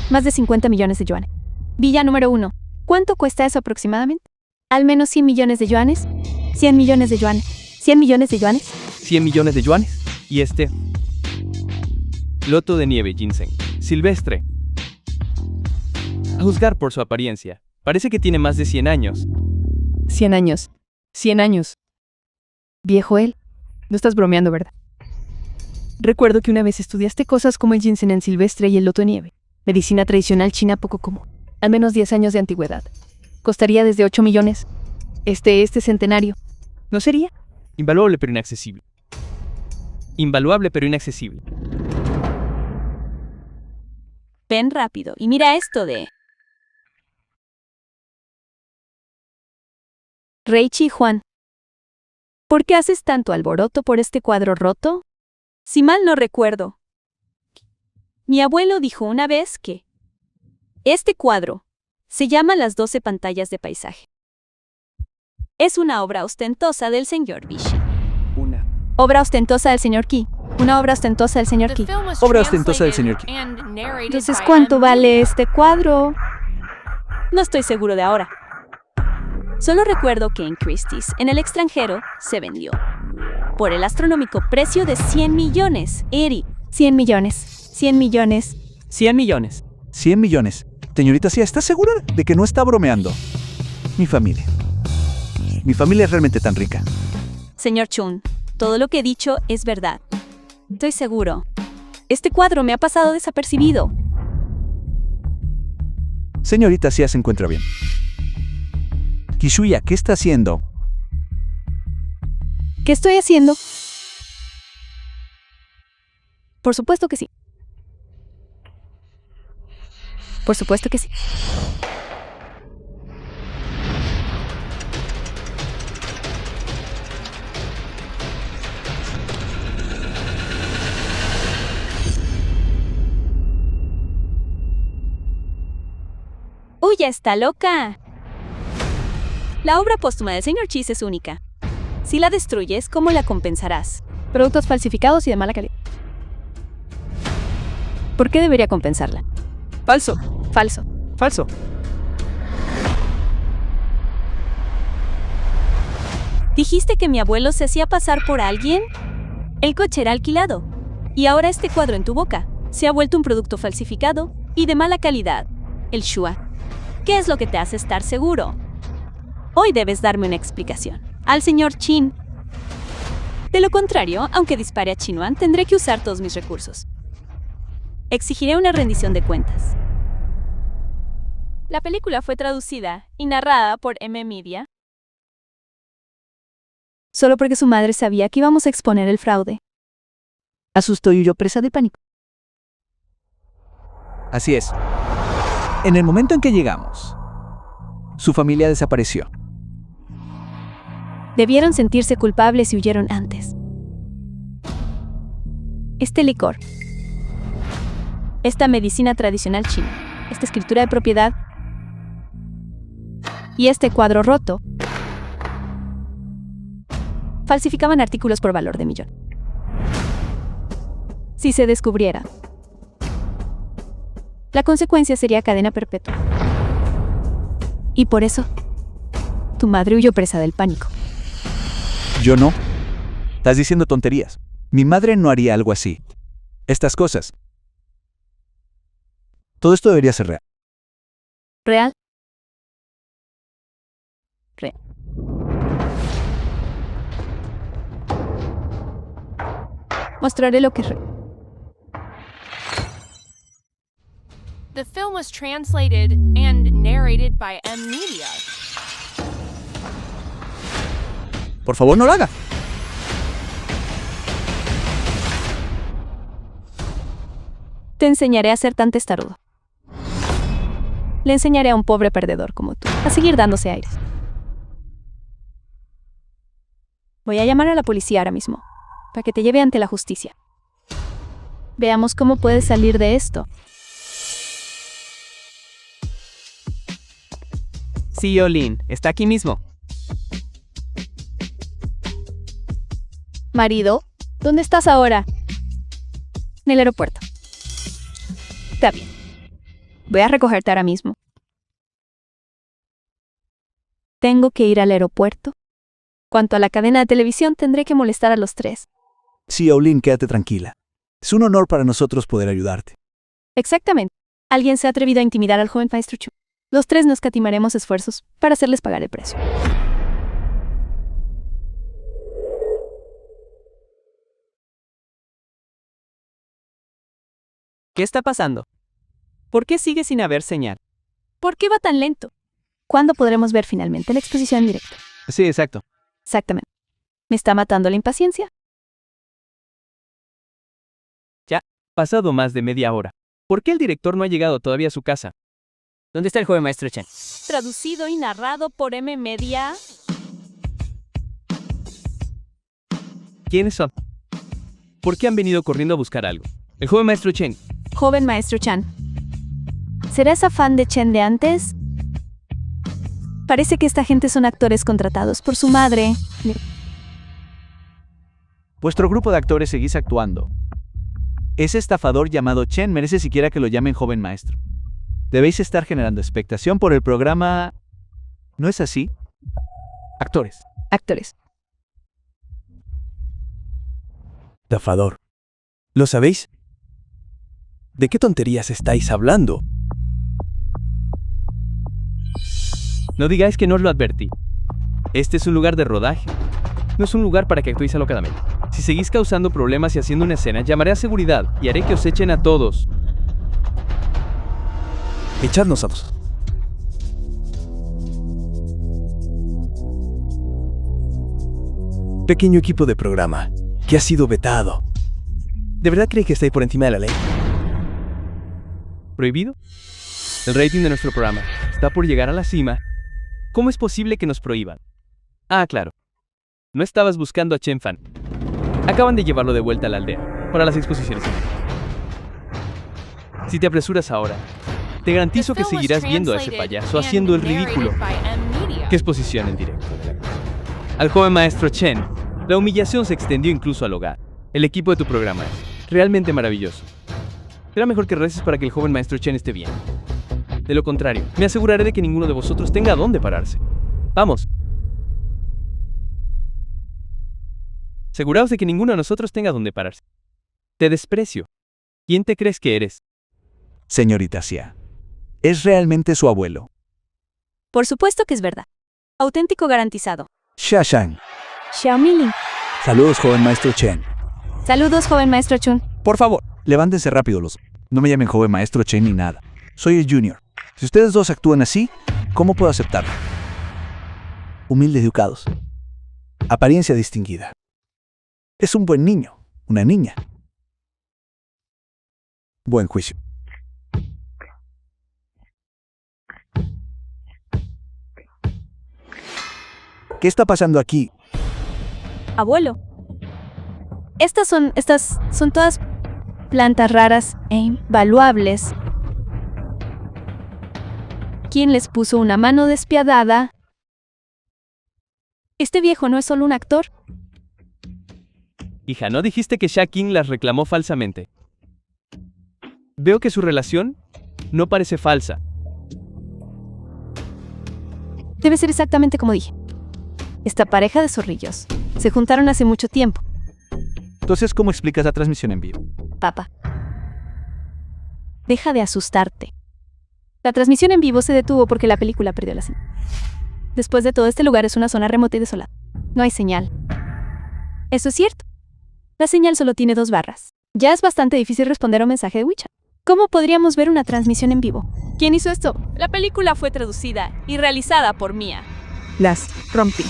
más de 50 millones de yuanes. Villa número 1. ¿Cuánto cuesta eso aproximadamente? Al menos 100 millones de yuanes. 100 millones de yuanes. 100 millones de yuanes. 100 millones de yuanes. Y este. Loto de nieve ginseng. Silvestre. A juzgar por su apariencia, parece que tiene más de 100 años. 100 años. 100 años. Viejo él. No estás bromeando, ¿verdad? Recuerdo que una vez estudiaste cosas como el ginseng en silvestre y el loto de nieve. Medicina tradicional china poco común. Al menos 10 años de antigüedad. Costaría desde 8 millones. Este centenario. ¿No sería? Invaluable pero inaccesible. Invaluable pero inaccesible. Ven rápido y mira esto de Reichi Juan. ¿Por qué haces tanto alboroto por este cuadro roto? Si mal no recuerdo, mi abuelo dijo una vez que este cuadro se llama Las 12 pantallas de paisaje. Es una obra ostentosa del señor Bishi. Una. Obra ostentosa del señor Qi. Una obra ostentosa del señor The Qi. film was Obra ostentosa del señor translated and narrated Entonces, by ¿cuánto vale M-Media. este cuadro? No estoy seguro de ahora. Solo recuerdo que en Christie's, en el extranjero, se vendió por el astronómico precio de 100 millones. Eri, 100 millones. 100 millones. 100 millones. 100 millones. Señorita Sia, ¿estás segura de que no está bromeando? Mi familia. Mi familia es realmente tan rica. Señor Chun, todo lo que he dicho es verdad. Estoy seguro. Este cuadro me ha pasado desapercibido. Señorita Sia se encuentra bien. Kishuya, ¿qué está haciendo? ¿Qué estoy haciendo? Por supuesto que sí. Por supuesto que sí. ya está loca! La obra póstuma del señor Cheese es única. Si la destruyes, ¿cómo la compensarás? Productos falsificados y de mala calidad. ¿Por qué debería compensarla? Falso. Falso. Falso. ¿Dijiste que mi abuelo se hacía pasar por alguien? El coche era alquilado. Y ahora este cuadro en tu boca se ha vuelto un producto falsificado y de mala calidad. El Shua. ¿Qué es lo que te hace estar seguro? Hoy debes darme una explicación. Al señor Chin. De lo contrario, aunque dispare a Chinwan, tendré que usar todos mis recursos. Exigiré una rendición de cuentas. La película fue traducida y narrada por M Media. Solo porque su madre sabía que íbamos a exponer el fraude. Asustó y huyó presa de pánico. Así es. En el momento en que llegamos, su familia desapareció. Debieron sentirse culpables y huyeron antes. Este licor, esta medicina tradicional china, esta escritura de propiedad y este cuadro roto falsificaban artículos por valor de millón. Si se descubriera, la consecuencia sería cadena perpetua. Y por eso, tu madre huyó presa del pánico. Yo no. Estás diciendo tonterías. Mi madre no haría algo así. Estas cosas. Todo esto debería ser real. ¿Real? Real. Mostraré lo que es real. The film was translated and narrated by M Media. Por favor, no lo haga. Te enseñaré a ser tan testarudo. Le enseñaré a un pobre perdedor como tú a seguir dándose aires. Voy a llamar a la policía ahora mismo, para que te lleve ante la justicia. Veamos cómo puedes salir de esto. CEO Lin, está aquí mismo. Marido, ¿dónde estás ahora? En el aeropuerto. Está bien. Voy a recogerte ahora mismo. Tengo que ir al aeropuerto. Cuanto a la cadena de televisión, tendré que molestar a los tres. Sí, Olin, quédate tranquila. Es un honor para nosotros poder ayudarte. Exactamente. Alguien se ha atrevido a intimidar al joven maestro Chu. Los tres nos escatimaremos esfuerzos para hacerles pagar el precio. ¿Qué está pasando? ¿Por qué sigue sin haber señal? ¿Por qué va tan lento? ¿Cuándo podremos ver finalmente la exposición en directo? Sí, exacto. Exactamente. ¿Me está matando la impaciencia? Pasado más de media hora. ¿Por qué el director no ha llegado todavía a su casa? ¿Dónde está el joven maestro Chen? Traducido y narrado por M Media. ¿Quiénes son? ¿Por qué han venido corriendo a buscar algo? El joven maestro Chen. Joven maestro Chan. ¿Será esa fan de Chen de antes? Parece que esta gente son actores contratados por su madre. Vuestro grupo de actores seguís actuando. Ese estafador llamado Chen merece siquiera que lo llamen joven maestro. Debéis estar generando expectación por el programa... ¿No es así? Actores. Actores. Estafador. ¿Lo sabéis? ¿De qué tonterías estáis hablando? No digáis que no os lo advertí. Este es un lugar de rodaje. No es un lugar para que actuéis alocadamente. Si seguís causando problemas y haciendo una escena, llamaré a seguridad y haré que os echen a todos. Echadnos a todos. Pequeño equipo de programa, que ha sido vetado. ¿De verdad cree que estáis por encima de la ley? ¿Prohibido? El rating de nuestro programa está por llegar a la cima. ¿Cómo es posible que nos prohíban? Ah, claro. No estabas buscando a Chen Fan. Acaban de llevarlo de vuelta a la aldea para las exposiciones. Si te apresuras ahora, Te garantizo The que film was seguirás viendo a ese translated payaso and haciendo el narrated ridículo. by M Media. ¿Qué exposición en directo? Al joven maestro Chen, la humillación se extendió incluso al hogar. El equipo de tu programa es realmente maravilloso. Será mejor que reces para que el joven maestro Chen esté bien. De lo contrario, me aseguraré de que ninguno de vosotros tenga dónde pararse. Vamos. Aseguraos de que ninguno de nosotros tenga dónde pararse. Te desprecio. ¿Quién te crees que eres? Señorita Xia, ¿es realmente su abuelo? Por supuesto que es verdad. Auténtico garantizado. Xia Shang. Xiaomili. Saludos, joven maestro Chen. Saludos, joven maestro Chun. Por favor, levántense rápido los. No me llamen joven maestro Chen ni nada. Soy el Junior. Si ustedes dos actúan así, ¿cómo puedo aceptarlo? Humildes y educados. Apariencia distinguida. Es un buen niño, una niña. Buen juicio. ¿Qué está pasando aquí? Abuelo. Estas son todas plantas raras e invaluables. ¿Quién les puso una mano despiadada? Este viejo no es solo un actor. Hija, ¿no dijiste que Xia Qing las reclamó falsamente? Veo que su relación no parece falsa. Debe ser exactamente como dije. Esta pareja de zorrillos se juntaron hace mucho tiempo. Entonces, ¿cómo explicas la transmisión en vivo? Papá. Deja de asustarte. La transmisión en vivo se detuvo porque la película perdió la señal. Después de todo, este lugar es una zona remota y desolada. No hay señal. Eso es cierto. La señal solo tiene 2 barras. Ya es bastante difícil responder a un mensaje de WeChat. ¿Cómo podríamos ver una transmisión en vivo? ¿Quién hizo esto? La película fue traducida y realizada por Mia. Las rompí.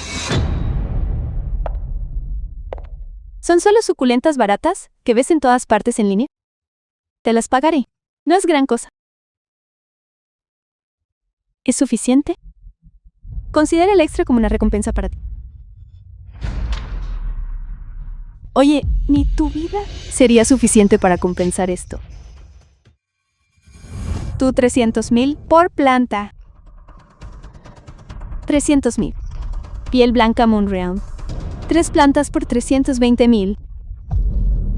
¿Son solo suculentas baratas que ves en todas partes en línea? Te las pagaré. No es gran cosa. ¿Es suficiente? Considera el extra como una recompensa para ti. Oye, ni tu vida sería suficiente para compensar esto. Tú 300,000 por planta. 300,000. Piel blanca Moonreal. 3 plantas por 320,000.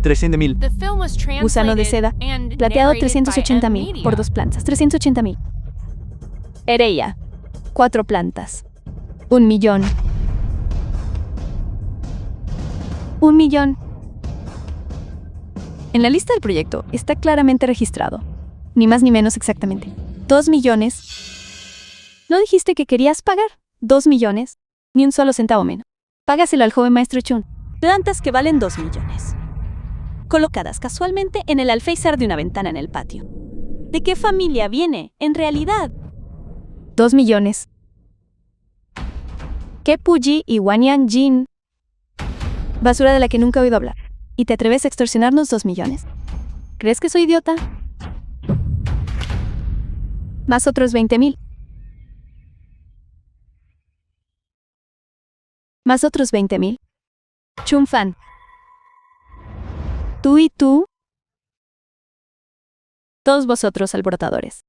300,000. The film was Gusano de translated seda. and Plateado narrated by 380,000 M por Media. 2 plantas. 380,000. Ereya. 4 plantas. 1,000,000. 1,000,000. En la lista del proyecto está claramente registrado. Ni más ni menos exactamente. 2 millones. ¿No dijiste que querías pagar 2 millones? Ni un solo centavo menos. Págaselo al joven maestro Chun. Plantas que valen 2 millones. Colocadas casualmente en el alféizar de una ventana en el patio. ¿De qué familia viene, en realidad? 2 millones. ¿Qué Puyi y Wanyang Jin? Basura de la que nunca he oído hablar. ¿Y te atreves a extorsionarnos 2 millones? ¿Crees que soy idiota? Más otros 20,000. Más otros 20,000. Chun Fan. Tú y tú. Todos vosotros alborotadores.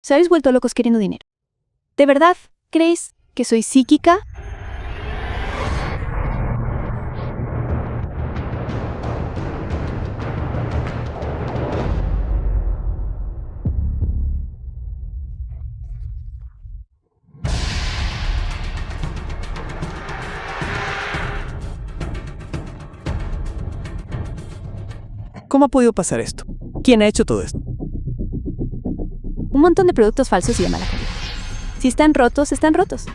¿Os habéis vuelto locos queriendo dinero? ¿De verdad creéis que soy psíquica? ¿Cómo ha podido pasar esto? ¿Quién ha hecho todo esto? Un montón de productos falsos y de mala calidad. Si están rotos, están rotos.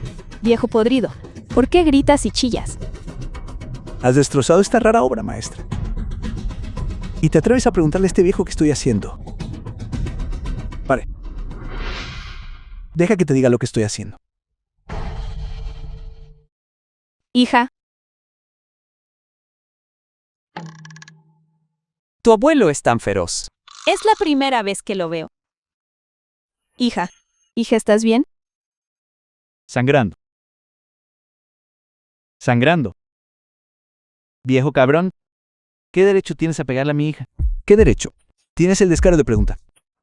Viejo podrido. ¿Por qué gritas y chillas? Has destrozado esta rara obra, maestra. Y te atreves a preguntarle a este viejo qué estoy haciendo. Pare. Deja que te diga lo que estoy haciendo. Hija, Tu abuelo es tan feroz. es la primera vez que lo veo. Hija, ¿estás bien? Sangrando. Sangrando. Viejo cabrón. ¿Qué derecho tienes a pegarle a mi hija? ¿Qué derecho? Tienes el descaro de preguntar.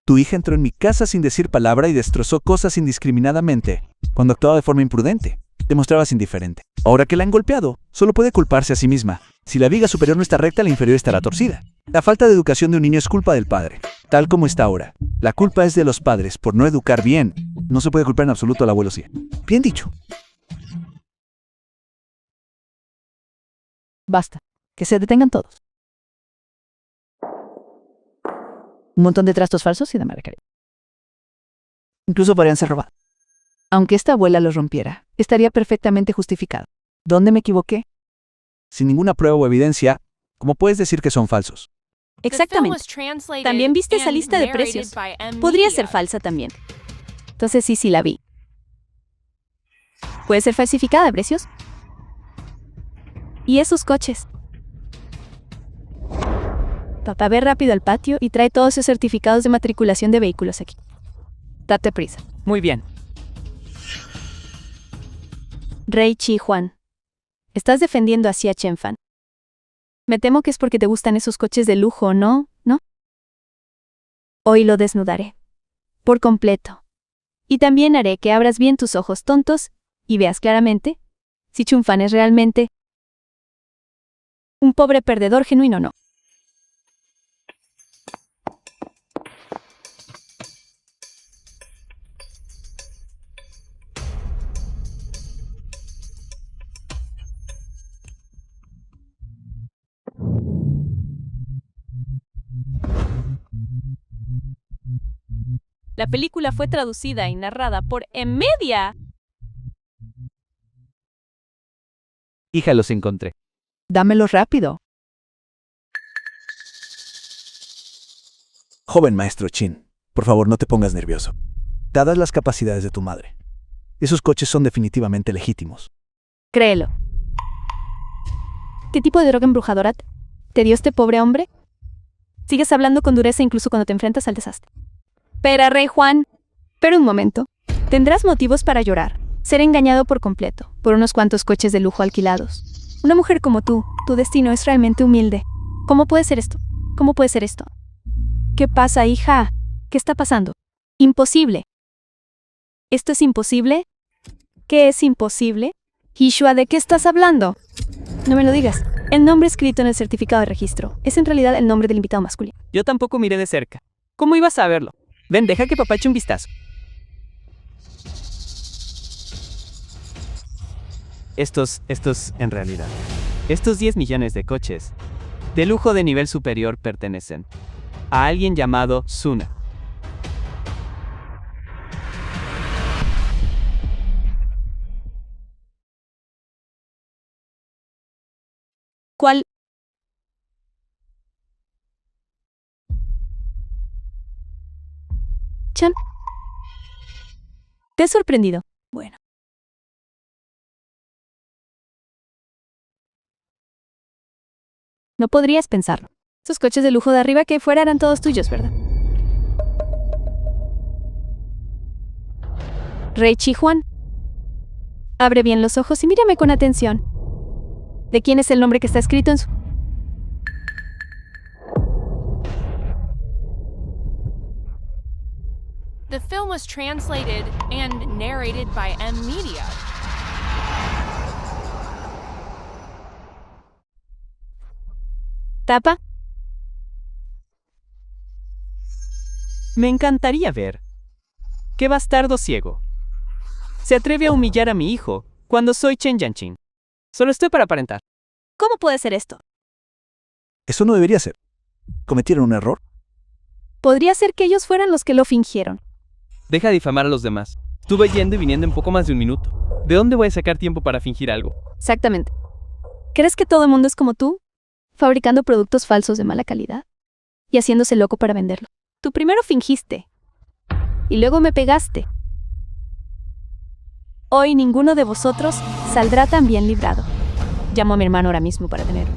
Tu hija entró en mi casa sin decir palabra y destrozó cosas indiscriminadamente. Cuando actuaba de forma imprudente, te mostrabas indiferente. Ahora que la han golpeado, solo puede culparse a sí misma. Si la viga superior no está recta, la inferior estará torcida. La falta de educación de un niño es culpa del padre, tal como está ahora. La culpa es de los padres por no educar bien. No se puede culpar en absoluto al abuelo, sí. Bien dicho. Basta. Que se detengan todos. Un montón de trastos falsos y de mala calidad. Incluso podrían ser robados. Aunque esta abuela los rompiera, estaría perfectamente justificado. ¿Dónde me equivoqué? Sin ninguna prueba o evidencia, ¿cómo puedes decir que son falsos? Exactamente. También viste esa lista de precios. Podría ser falsa también. Entonces sí la vi. ¿Puede ser falsificada de precios? ¿Y esos coches? Papá, ve rápido al patio y trae todos esos certificados de matriculación de vehículos aquí. Date prisa. Muy bien. Rey Chi Juan. Estás defendiendo así a Chen Fan. Me temo que es porque te gustan esos coches de lujo, ¿no? ¿No? Hoy lo desnudaré. Por completo. Y también haré que abras bien tus ojos tontos y veas claramente si Chun Fan es realmente un pobre perdedor genuino o no. La película fue traducida y narrada por Media. Hija, los encontré. Dámelo rápido. Joven maestro Chin, por favor no te pongas nervioso. Dadas las capacidades de tu madre, esos coches son definitivamente legítimos. Créelo. ¿Qué tipo de droga embrujadora te dio este pobre hombre? Sigues hablando con dureza incluso cuando te enfrentas al desastre. Espera, Rey Juan. Pero un momento. Tendrás motivos para llorar. Ser engañado por completo, por unos cuantos coches de lujo alquilados. Una mujer como tú, tu destino es realmente humilde. ¿Cómo puede ser esto? ¿Cómo puede ser esto? ¿Qué pasa, hija? ¿Qué está pasando? Imposible. ¿Esto es imposible? ¿Qué es imposible? Hishua, ¿de qué estás hablando? No me lo digas. El nombre escrito en el certificado de registro es en realidad el nombre del invitado masculino. Yo tampoco miré de cerca. ¿Cómo ibas a saberlo? Ven, deja que papá eche un vistazo. En realidad, estos 10 millones de coches de lujo de nivel superior pertenecen a alguien llamado Suna. ¿Cuál? Chan. ¿Te he sorprendido? Bueno. No podrías pensarlo. Esos coches de lujo de arriba que fuera eran todos tuyos, ¿verdad? Rey Chi Juan. Abre bien los ojos y mírame con atención. ¿De quién es el nombre que está escrito en su...? The film was translated and narrated by Media. ¿Tapa? Me encantaría ver. ¡Qué bastardo ciego! Se atreve a humillar a mi hijo cuando soy Chen Yanqing. Solo estoy para aparentar. ¿Cómo puede ser esto? Eso no debería ser. ¿Cometieron un error? Podría ser que ellos fueran los que lo fingieron. Deja de difamar a los demás. Estuve yendo y viniendo en poco más de un minuto. ¿De dónde voy a sacar tiempo para fingir algo? Exactamente. ¿Crees que todo el mundo es como tú? Fabricando productos falsos de mala calidad y haciéndose loco para venderlo. Tú primero fingiste y luego me pegaste. Hoy ninguno de vosotros saldrá tan bien librado. Llamo a mi hermano ahora mismo para tener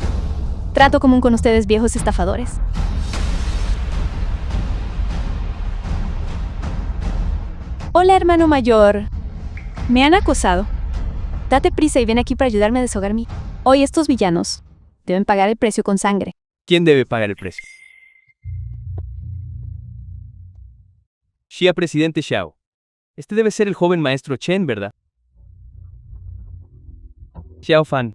trato común con ustedes, viejos estafadores. Hola, hermano mayor. Me han acosado. Date prisa y ven aquí para ayudarme a deshogarme. Hoy estos villanos deben pagar el precio con sangre. ¿Quién debe pagar el precio? Xia presidente Xiao. Este debe ser el joven maestro Chen, ¿verdad? Xiao Fan.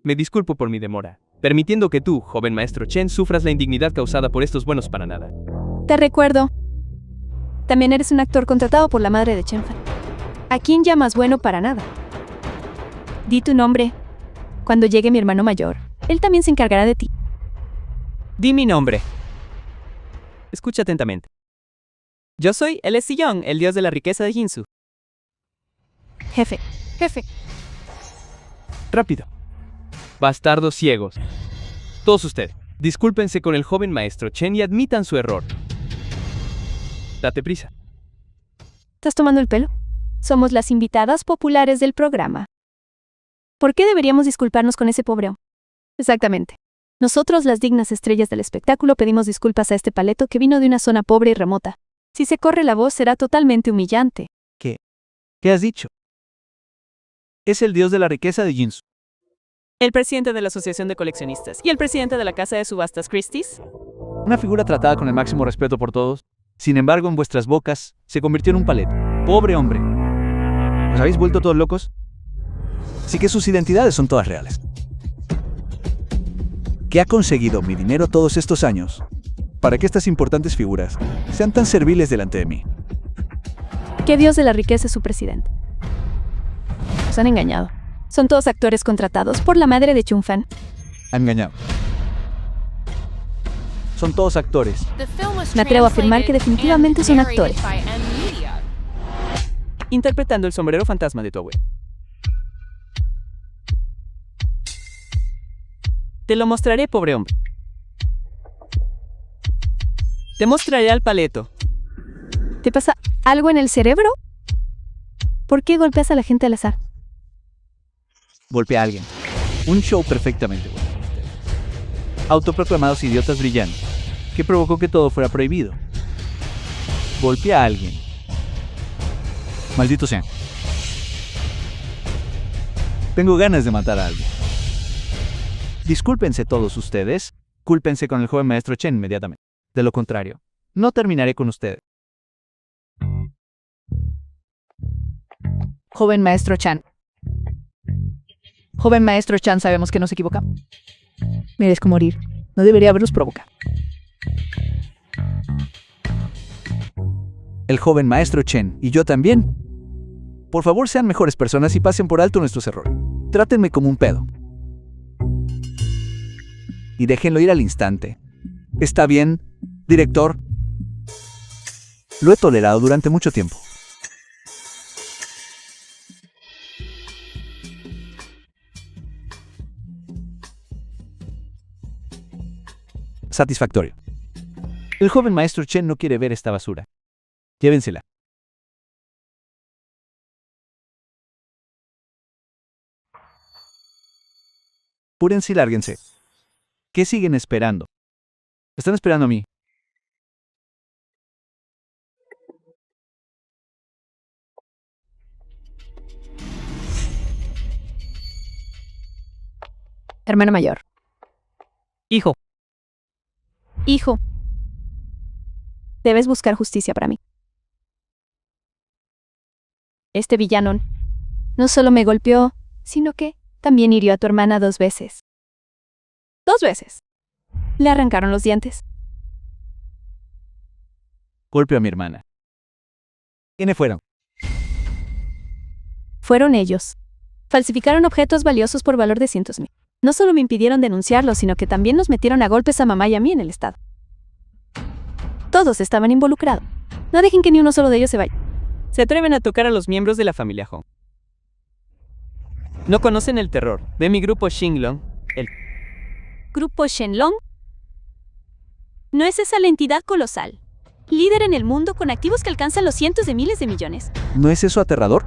Me disculpo por mi demora, permitiendo que tú, joven maestro Chen, sufras la indignidad causada por estos buenos para nada. Te recuerdo. También eres un actor contratado por la madre de Chen Fan. ¿A quién llamas bueno para nada? Di tu nombre. Cuando llegue mi hermano mayor, él también se encargará de ti. Di mi nombre. Escucha atentamente. Yo soy el Young, el dios de la riqueza de Jinsu. Jefe. Rápido. Bastardos ciegos. Todos ustedes, discúlpense con el joven maestro Chen y admitan su error. Date prisa. ¿Estás tomando el pelo? Somos las invitadas populares del programa. ¿Por qué deberíamos disculparnos con ese pobre hombre? Exactamente. Nosotros, las dignas estrellas del espectáculo, pedimos disculpas a este paleto que vino de una zona pobre y remota. Si se corre la voz, será totalmente humillante. ¿Qué has dicho? Es el dios de la riqueza de Jinsu. El presidente de la Asociación de Coleccionistas y el presidente de la Casa de Subastas Christie's. Una figura tratada con el máximo respeto por todos. Sin embargo, en vuestras bocas, se convirtió en un paleto. Pobre hombre. ¿Os habéis vuelto todos locos? Sí que sus identidades son todas reales. ¿Qué ha conseguido mi dinero todos estos años para que estas importantes figuras sean tan serviles delante de mí? ¿Qué dios de la riqueza es su presidente? Nos han engañado. Son todos actores contratados por la madre de Chun Fan. Han engañado. Son todos actores. The film was Me atrevo a afirmar que translated definitivamente and son narrated actores. by M-Media. Interpretando el sombrero fantasma de tu abuelo. Te lo mostraré, pobre hombre. Te mostraré al paleto. ¿Te pasa algo en el cerebro? ¿Por qué golpeas a la gente al azar? Golpea a alguien. Un show perfectamente bueno. Autoproclamados idiotas brillantes, que provocó que todo fuera prohibido. Golpea a alguien. Maldito sea. Tengo ganas de matar a alguien. Discúlpense todos ustedes, cúlpense con el joven maestro Chen inmediatamente. De lo contrario, no terminaré con ustedes. Joven maestro Chan. Joven maestro Chan, sabemos que nos equivocamos. Merezco morir. No debería haberlos provocado. El joven maestro Chen y yo también. Por favor, sean mejores personas y pasen por alto nuestros errores. Trátenme como un pedo. Y déjenlo ir al instante. ¿Está bien, director? Lo he tolerado durante mucho tiempo. Satisfactorio. El joven maestro Chen no quiere ver esta basura. Llévensela. Apúrense y lárguense. ¿Qué siguen esperando? Están esperando a mí. Hermano mayor. Hijo. Hijo. Debes buscar justicia para mí. Este villano no solo me golpeó, sino que también hirió a tu hermana 2 veces. 2 veces. Le arrancaron los dientes. Golpeo a mi hermana. ¿Quiénes fueron? Fueron ellos. Falsificaron objetos valiosos por valor de cientos mil. No solo me impidieron denunciarlo, sino que también nos metieron a golpes a mamá y a mí en el estado. Todos estaban involucrados. No dejen que ni uno solo de ellos se vaya. Se atreven a tocar a los miembros de la familia Hong. No conocen el terror de mi grupo Xinglong, el ¿Grupo Shenlong? ¿No es esa la entidad colosal? Líder en el mundo con activos que alcanzan los cientos de miles de millones. ¿No es eso aterrador?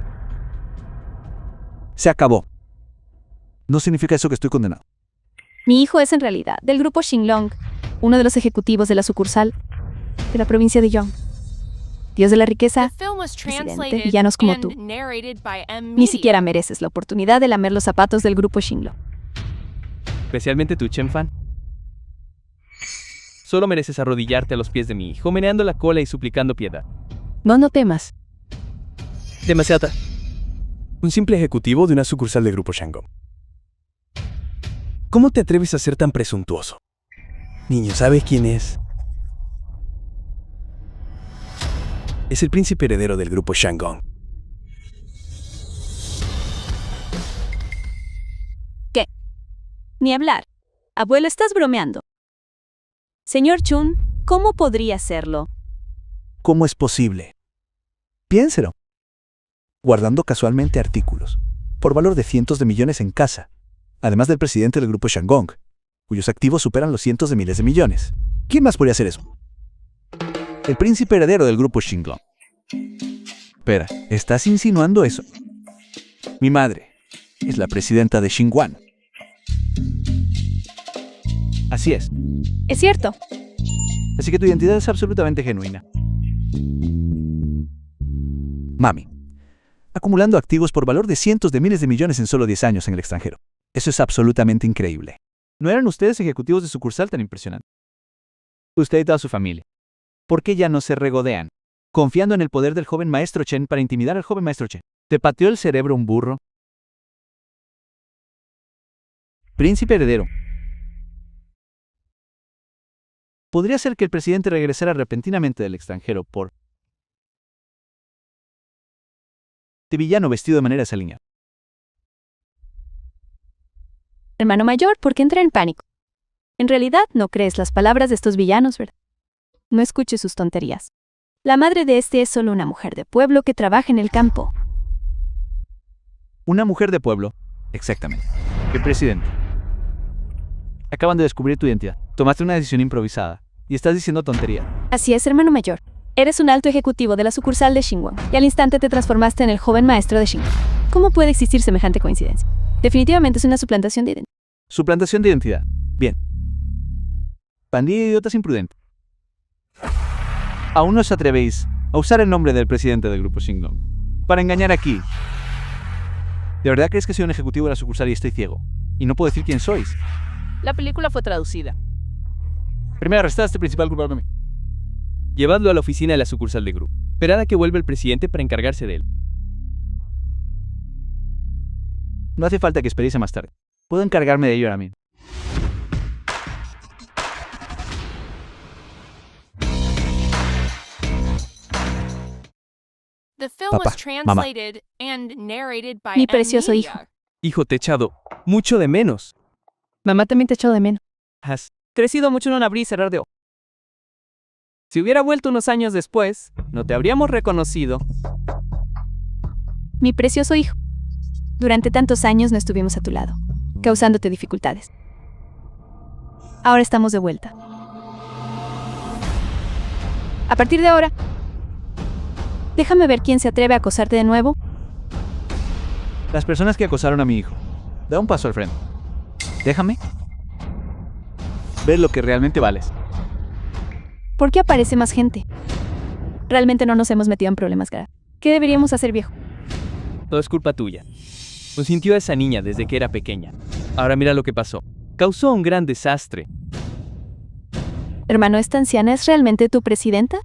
Se acabó. No significa eso que estoy condenado. Mi hijo es en realidad del grupo Xinglong, uno de los ejecutivos de la sucursal de la provincia de Yong. Dios de la riqueza, The film was presidente, translated villanos como and tú. narrated by M-Media. Ni siquiera mereces la oportunidad de lamer los zapatos del grupo Xinglong. Especialmente tú, Chen Fan. Solo mereces arrodillarte a los pies de mi hijo, meneando la cola y suplicando piedad. No temas. Demasiada. Un simple ejecutivo de una sucursal del grupo Shandong. ¿Cómo te atreves a ser tan presuntuoso? Niño, ¿sabes quién es? Es el príncipe heredero del grupo Shandong. ¿Qué? Ni hablar. Abuelo, estás bromeando. Señor Chun, ¿cómo podría hacerlo? ¿Cómo es posible? Piénselo. Guardando casualmente artículos, por valor de cientos de millones en casa, además del presidente del grupo Shandong, cuyos activos superan los cientos de miles de millones. ¿Quién más podría hacer eso? El príncipe heredero del grupo Shandong. Espera, ¿estás insinuando eso? Mi madre es la presidenta de Xinguan. Así es. Es cierto. Así que tu identidad es absolutamente genuina. Mami, acumulando activos por valor de cientos de miles de millones en solo 10 años en el extranjero. Eso es absolutamente increíble. ¿No eran ustedes ejecutivos de sucursal tan impresionantes? Usted y toda su familia. ¿Por qué ya no se regodean? Confiando en el poder del joven maestro Chen para intimidar al joven maestro Chen. ¿Te pateó el cerebro un burro? Príncipe heredero. Podría ser que el presidente regresara repentinamente del extranjero por... de villano vestido de manera desaliñada. Hermano mayor, ¿por qué entra en pánico? En realidad no crees las palabras de estos villanos, ¿verdad? No escuches sus tonterías. La madre de este es solo una mujer de pueblo que trabaja en el campo. Una mujer de pueblo. Exactamente. ¿Qué presidente? Acaban de descubrir tu identidad. Tomaste una decisión improvisada y estás diciendo tontería. Así es, hermano mayor. Eres un alto ejecutivo de la sucursal de Xinguang y al instante te transformaste en el joven maestro de Xinguang. ¿Cómo puede existir semejante coincidencia? Definitivamente es una suplantación de identidad. Suplantación de identidad. Bien. Pandilla de idiotas imprudentes. Aún no os atrevéis a usar el nombre del presidente del grupo Xinguang para engañar aquí. ¿De verdad crees que soy un ejecutivo de la sucursal y estoy ciego? Y no puedo decir quién sois. La película fue traducida. Primero arrestad a este principal culpable. Llevadlo a la oficina de la sucursal de grupo. Esperad a que vuelva el presidente para encargarse de él. No hace falta que esperéis a más tarde. Puedo encargarme de ello ahora mismo. The film Papá, was translated and narrated by Mi precioso M-Media. hijo. Hijo, te he echado mucho de menos. Mamá también te echó de menos. Has Crecido mucho en un abrir y cerrar de ojos. Si hubiera vuelto unos años después, no te habríamos reconocido. Mi precioso hijo. Durante tantos años no estuvimos a tu lado, causándote dificultades. Ahora estamos de vuelta. A partir de ahora, déjame ver quién se atreve a acosarte de nuevo. Las personas que acosaron a mi hijo. Da un paso al frente. Déjame ver lo que realmente vales. ¿Por qué aparece más gente? Realmente no nos hemos metido en problemas graves. ¿Qué deberíamos hacer, viejo? Todo es culpa tuya. Consintió a esa niña desde que era pequeña. Ahora mira lo que pasó. Causó un gran desastre. Hermano, ¿esta anciana es realmente tu presidenta?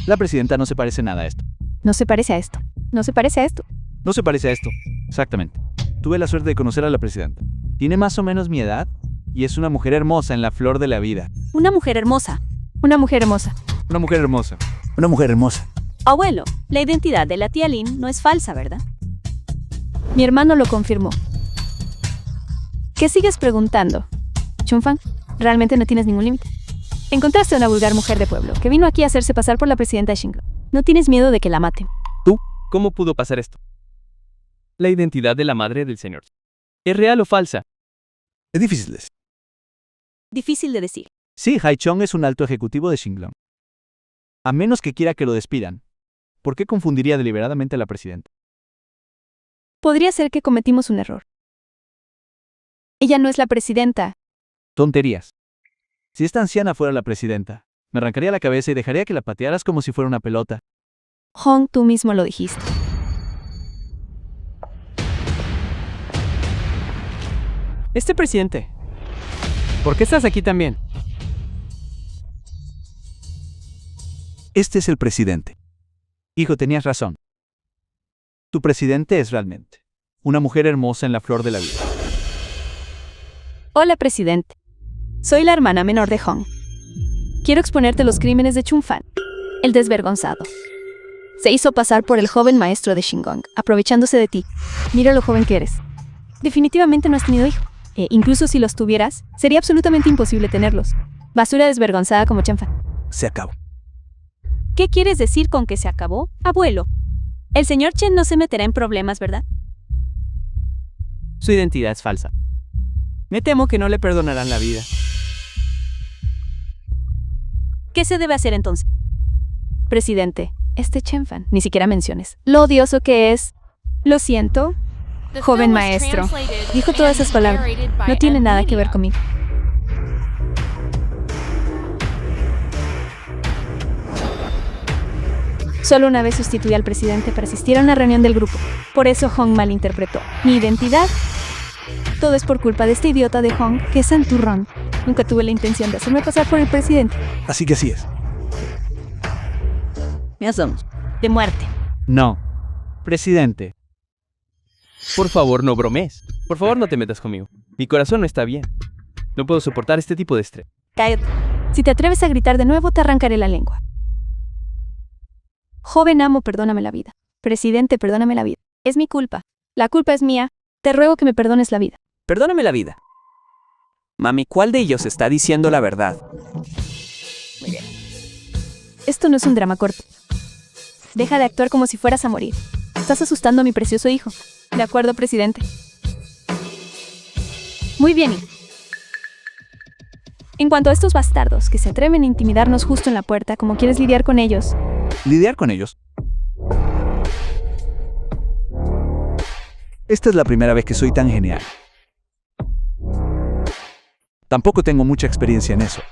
La presidenta no se parece nada a esto. No se parece a esto. No se parece a esto. No se parece a esto. Exactamente. Tuve la suerte de conocer a la presidenta. Tiene más o menos mi edad y es una mujer hermosa en la flor de la vida. Una mujer hermosa. Una mujer hermosa. Una mujer hermosa. Una mujer hermosa. Abuelo, la identidad de la tía Lin no es falsa, ¿verdad? Mi hermano lo confirmó. ¿Qué sigues preguntando? Chunfang, realmente no tienes ningún límite. Encontraste a una vulgar mujer de pueblo que vino aquí a hacerse pasar por la presidenta de Xinguang. No tienes miedo de que la maten. ¿Cómo pudo pasar esto? La identidad de la madre del señor. ¿Es real o falsa? Es difícil decir. Difícil de decir. Sí, Haichong es un alto ejecutivo de Xinguang. A menos que quiera que lo despidan. ¿Por qué confundiría deliberadamente a la presidenta? Podría ser que cometimos un error. Ella no es la presidenta. Tonterías. Si esta anciana fuera la presidenta, me arrancaría la cabeza y dejaría que la patearas como si fuera una pelota. Hong, tú mismo lo dijiste. Presidente, ¿por qué estás aquí también? Este es el presidente. Hijo, tenías razón. Tu presidente es realmente una mujer hermosa en la flor de la vida. Hola, presidente. Soy la hermana menor de Hong. Quiero exponerte los crímenes de Chun Fan, el desvergonzado. Se hizo pasar por el joven maestro de Shingon, aprovechándose de ti. Mira lo joven que eres. Definitivamente no has tenido hijo. E incluso si los tuvieras, sería absolutamente imposible tenerlos. Basura desvergonzada como Chun Fan. Se acabó. ¿Qué quieres decir con que se acabó, abuelo? El señor Chen no se meterá en problemas, ¿verdad? Su identidad es falsa. Me temo que no le perdonarán la vida. ¿Qué se debe hacer entonces? Presidente, este Chen Fan, ni siquiera menciones lo odioso que es. Lo siento, The joven film was maestro. translated Dijo todas esas and palabras. narrated by No tiene M nada que ver Media. conmigo. Solo una vez sustituí al presidente para asistir a una reunión del grupo. Por eso Hong malinterpretó mi identidad. Todo es por culpa de este idiota de Hong, que es santurrón. Nunca tuve la intención de hacerme pasar por el presidente. Así que así es. Me asomos. De muerte. No. Presidente. Por favor, no bromees. Por favor, no te metas conmigo. Mi corazón no está bien. No puedo soportar este tipo de estrés. Cállate. Si te atreves a gritar de nuevo, te arrancaré la lengua. Joven amo, perdóname la vida. Presidente, perdóname la vida. Es mi culpa. La culpa es mía. Te ruego que me perdones la vida. Perdóname la vida. Mami, ¿cuál de ellos está diciendo la verdad? Esto no es un drama corto. Deja de actuar como si fueras a morir. Estás asustando a mi precioso hijo. De acuerdo, presidente. Muy bien. En cuanto a estos bastardos que se atreven a intimidarnos justo en la puerta, ¿cómo quieres lidiar con ellos? ¿Lidiar con ellos? Esta es la primera vez que soy tan genial. Tampoco tengo mucha experiencia en eso.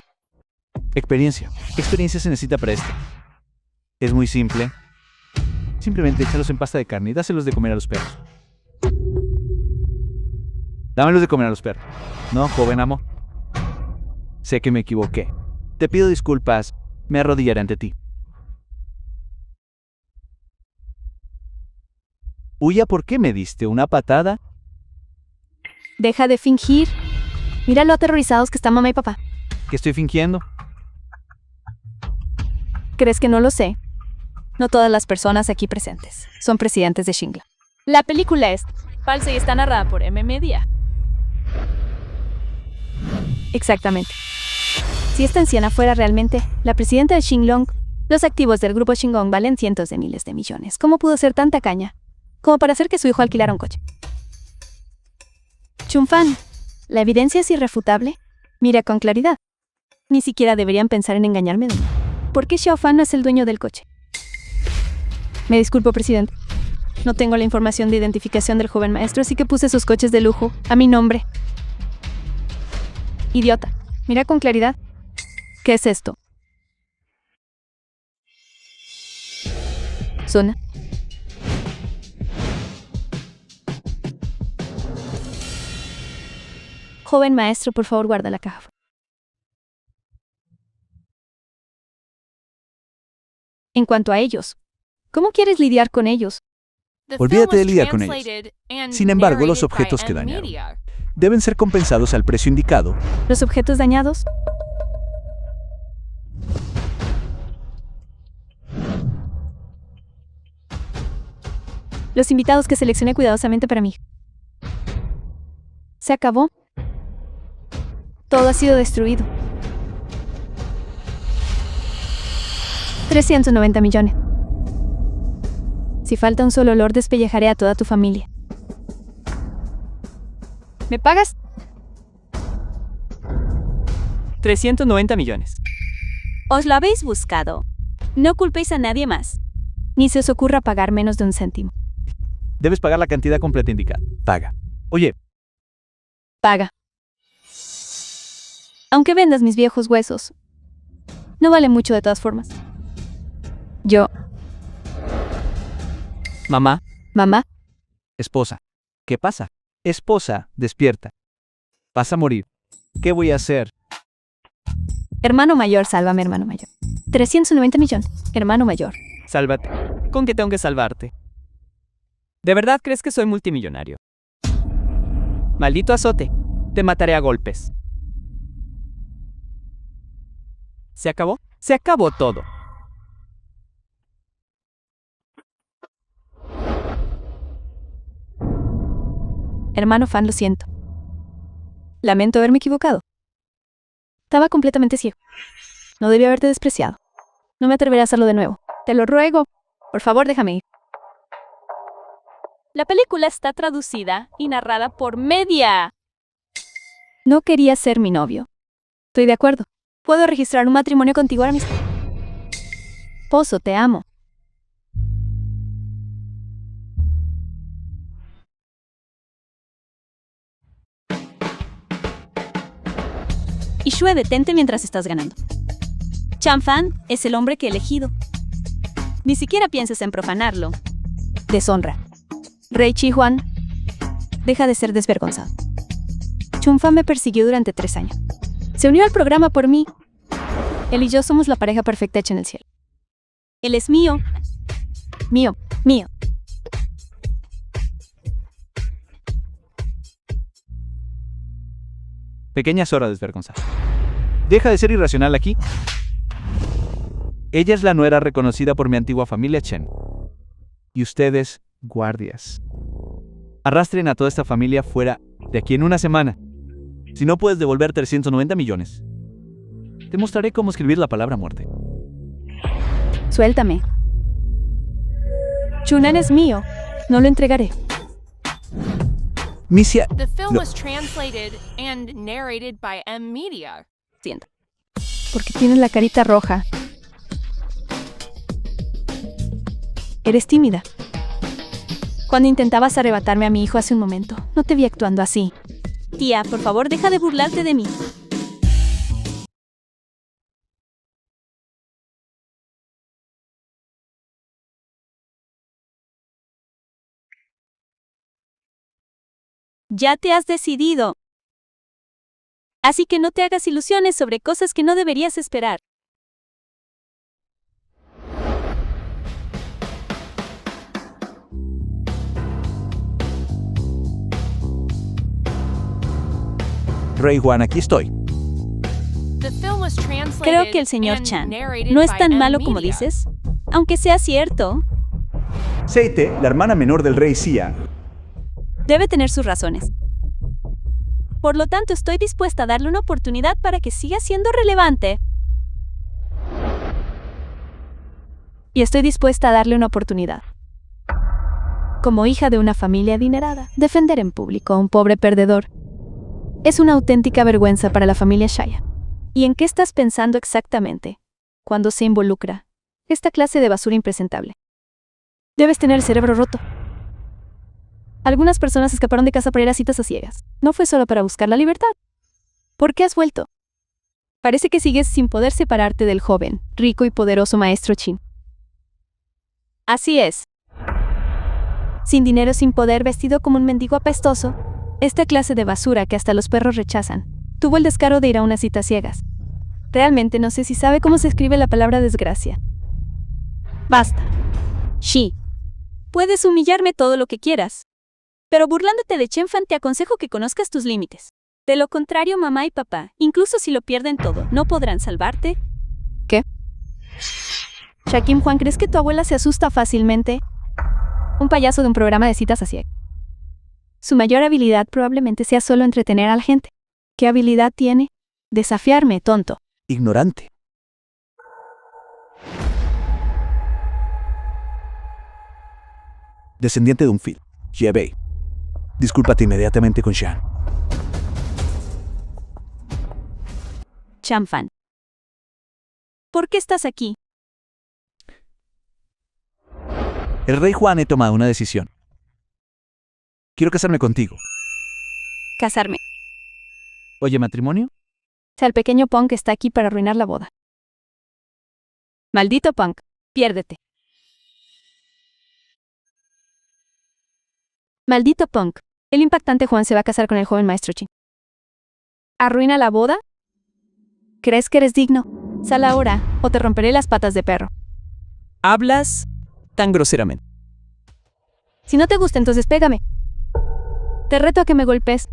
Experiencia. Experiencia se necesita para esto. Es muy simple. Simplemente échalos en pasta de carne y dáselos de comer a los perros. Dámelos de comer a los perros. No, joven amo. Sé que me equivoqué. Te pido disculpas. Me arrodillaré ante ti. Huya, ¿por qué me diste una patada? Deja de fingir. Mira lo aterrorizados que están mamá y papá. ¿Qué estoy fingiendo? ¿Crees que no lo sé? No todas las personas aquí presentes son presidentes de Shingla. La película es falsa y está narrada por M Media. Exactamente. Si esta anciana fuera realmente la presidenta de Shinglong, los activos del grupo Shingon valen cientos de miles de millones. ¿Cómo pudo ser tan tacaña como para hacer que su hijo alquilara un coche? Chun Fan, ¿la evidencia es irrefutable? Mira con claridad. Ni siquiera deberían pensar en engañarme de nuevo. ¿Por qué Xiao Fan no es el dueño del coche? Me disculpo, presidente. No tengo la información de identificación del joven maestro, así que puse sus coches de lujo a mi nombre. Idiota. Mira con claridad. ¿Qué es esto? ¿Zona? Joven maestro, por favor, guarda la caja. En cuanto a ellos, ¿cómo quieres lidiar con ellos? The film Olvídate de was lidiar con ellos. translated and Sin embargo, los narrated by objetos que M dañaron Media. deben ser compensados al precio indicado. ¿Los objetos dañados? Los invitados que seleccioné cuidadosamente para mí. Se acabó. Todo ha sido destruido. 390 millones. Si falta un solo olor, despellejaré a toda tu familia. ¿Me pagas? 390 millones. Os lo habéis buscado. No culpéis a nadie más. Ni se os ocurra pagar menos de un céntimo. Debes pagar la cantidad completa indicada. Paga. Oye, Paga. Aunque vendas mis viejos huesos, no vale mucho de todas formas. Yo, Mamá, mamá, esposa. ¿Qué pasa? Esposa, despierta. Vas a morir. ¿Qué voy a hacer? hermano mayor, sálvame, hermano mayor. 390 millones, hermano mayor. Sálvate. ¿Con qué tengo que salvarte? ¿De verdad crees que soy multimillonario? Maldito azote. Te mataré a golpes. ¿Se acabó? Se acabó todo. Hermano Fan, lo siento. Lamento haberme equivocado. Estaba completamente ciego. No debía haberte despreciado. No me atreveré a hacerlo de nuevo. Te lo ruego. Por favor, déjame ir. La película está traducida y narrada por Media. No quería ser mi novio. Estoy de acuerdo. Puedo registrar un matrimonio contigo ahora mismo. Pozo, te amo. Y Shue, detente mientras estás ganando. Chanfan es el hombre que he elegido. Ni siquiera pienses en profanarlo. Deshonra. Rey Chi-Huan, deja de ser desvergonzado. Chunfan me persiguió durante 3 años. Se unió al programa por mí. Él y yo somos la pareja perfecta hecha en el cielo. Él es mío. Mío. Mío. Pequeña Sora desvergonzada. Deja de ser irracional aquí. Ella es la nuera reconocida por mi antigua familia Chen. Y ustedes, guardias. Arrastren a toda esta familia fuera de aquí en una semana. Si no puedes devolver 390 millones, te mostraré cómo escribir la palabra muerte. Suéltame. Chunan es mío. No lo entregaré. Misia, The film Lo- was translated and narrated by M Media. Siento. Porque tienes la carita roja. Eres tímida. Cuando intentabas arrebatarme a mi hijo hace un momento, no te vi actuando así. Tía, por favor, deja de burlarte de mí. Ya te has decidido. Así que no te hagas ilusiones sobre cosas que no deberías esperar. Rey Juan, aquí estoy. The film was translated Creo que el señor and Chan narrated no es by tan M malo como Media. dices. Aunque sea cierto, Seite, la hermana menor del rey Xia, debe tener sus razones. Por lo tanto, estoy dispuesta a darle una oportunidad para que siga siendo relevante. Y estoy dispuesta a darle una oportunidad. Como hija de una familia adinerada, defender en público a un pobre perdedor es una auténtica vergüenza para la familia Shaya. ¿Y en qué estás pensando exactamente cuando se involucra esta clase de basura impresentable? Debes tener el cerebro roto. Algunas personas escaparon de casa para ir a citas a ciegas. No fue solo para buscar la libertad. ¿Por qué has vuelto? Parece que sigues sin poder separarte del joven, rico y poderoso maestro Chin. Así es. Sin dinero, sin poder, vestido como un mendigo apestoso, esta clase de basura que hasta los perros rechazan, tuvo el descaro de ir a unas citas ciegas. Realmente no sé si sabe cómo se escribe la palabra desgracia. Basta. Shi. Puedes humillarme todo lo que quieras. Pero burlándote de Chenfan te aconsejo que conozcas tus límites. De lo contrario, mamá y papá, incluso si lo pierden todo, no podrán salvarte. ¿Qué? Shakim Juan, ¿crees que tu abuela se asusta fácilmente? Un payaso de un programa de citas a ciegas. Su mayor habilidad probablemente sea solo entretener a la gente. ¿Qué habilidad tiene? Desafiarme, tonto. Ignorante. Descendiente de un fil. Jiebei. Discúlpate inmediatamente con Shan. Chanfan. ¿Por qué estás aquí? El rey Juan he tomado una decisión. Quiero casarme contigo. Casarme. Oye, ¿matrimonio? Sea el pequeño Punk está aquí para arruinar la boda. Maldito Punk, piérdete. Maldito Punk, el impactante Juan se va a casar con el joven maestro Chin. ¿Arruina la boda? ¿Crees que eres digno? Sal ahora. o te romperé las patas de perro. Hablas tan groseramente. Si no te gusta, entonces pégame. Te reto a que me golpees.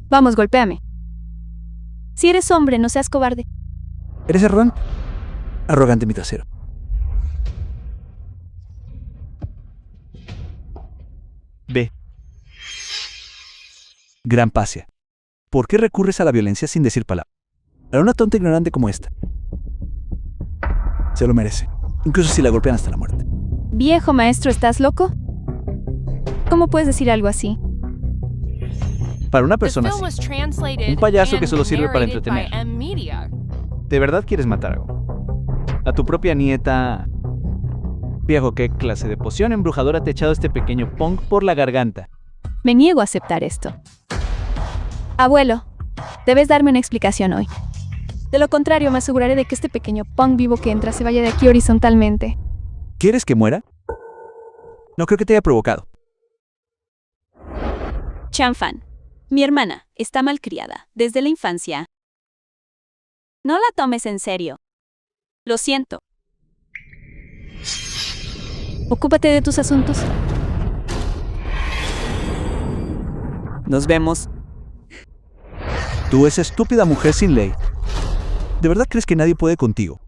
Vamos, golpéame. Si eres hombre, no seas cobarde. ¿Eres arrogante? Arrogante mi trasero. Ve. Gran Pasia. ¿Por qué recurres a la violencia sin decir palabra? A una tonta ignorante como esta. Se lo merece. Incluso si la golpean hasta la muerte. Viejo maestro, ¿estás loco? ¿Cómo puedes decir algo así? Para una The persona film was así, translated un payaso que and solo sirve para narrated by entretener. M Media. ¿De verdad quieres matar algo? A tu propia nieta. Viejo, ¿qué clase de poción embrujadora te ha echado este pequeño punk por la garganta? Me niego a aceptar esto. Abuelo, debes darme una explicación hoy. De lo contrario, me aseguraré de que este pequeño punk vivo que entra se vaya de aquí horizontalmente. ¿Quieres que muera? No creo que te haya provocado. Chanfan, mi hermana, está malcriada desde la infancia. No la tomes en serio. Lo siento. Ocúpate de tus asuntos. Nos vemos. Tú, esa estúpida mujer sin ley. ¿De verdad crees que nadie puede contigo?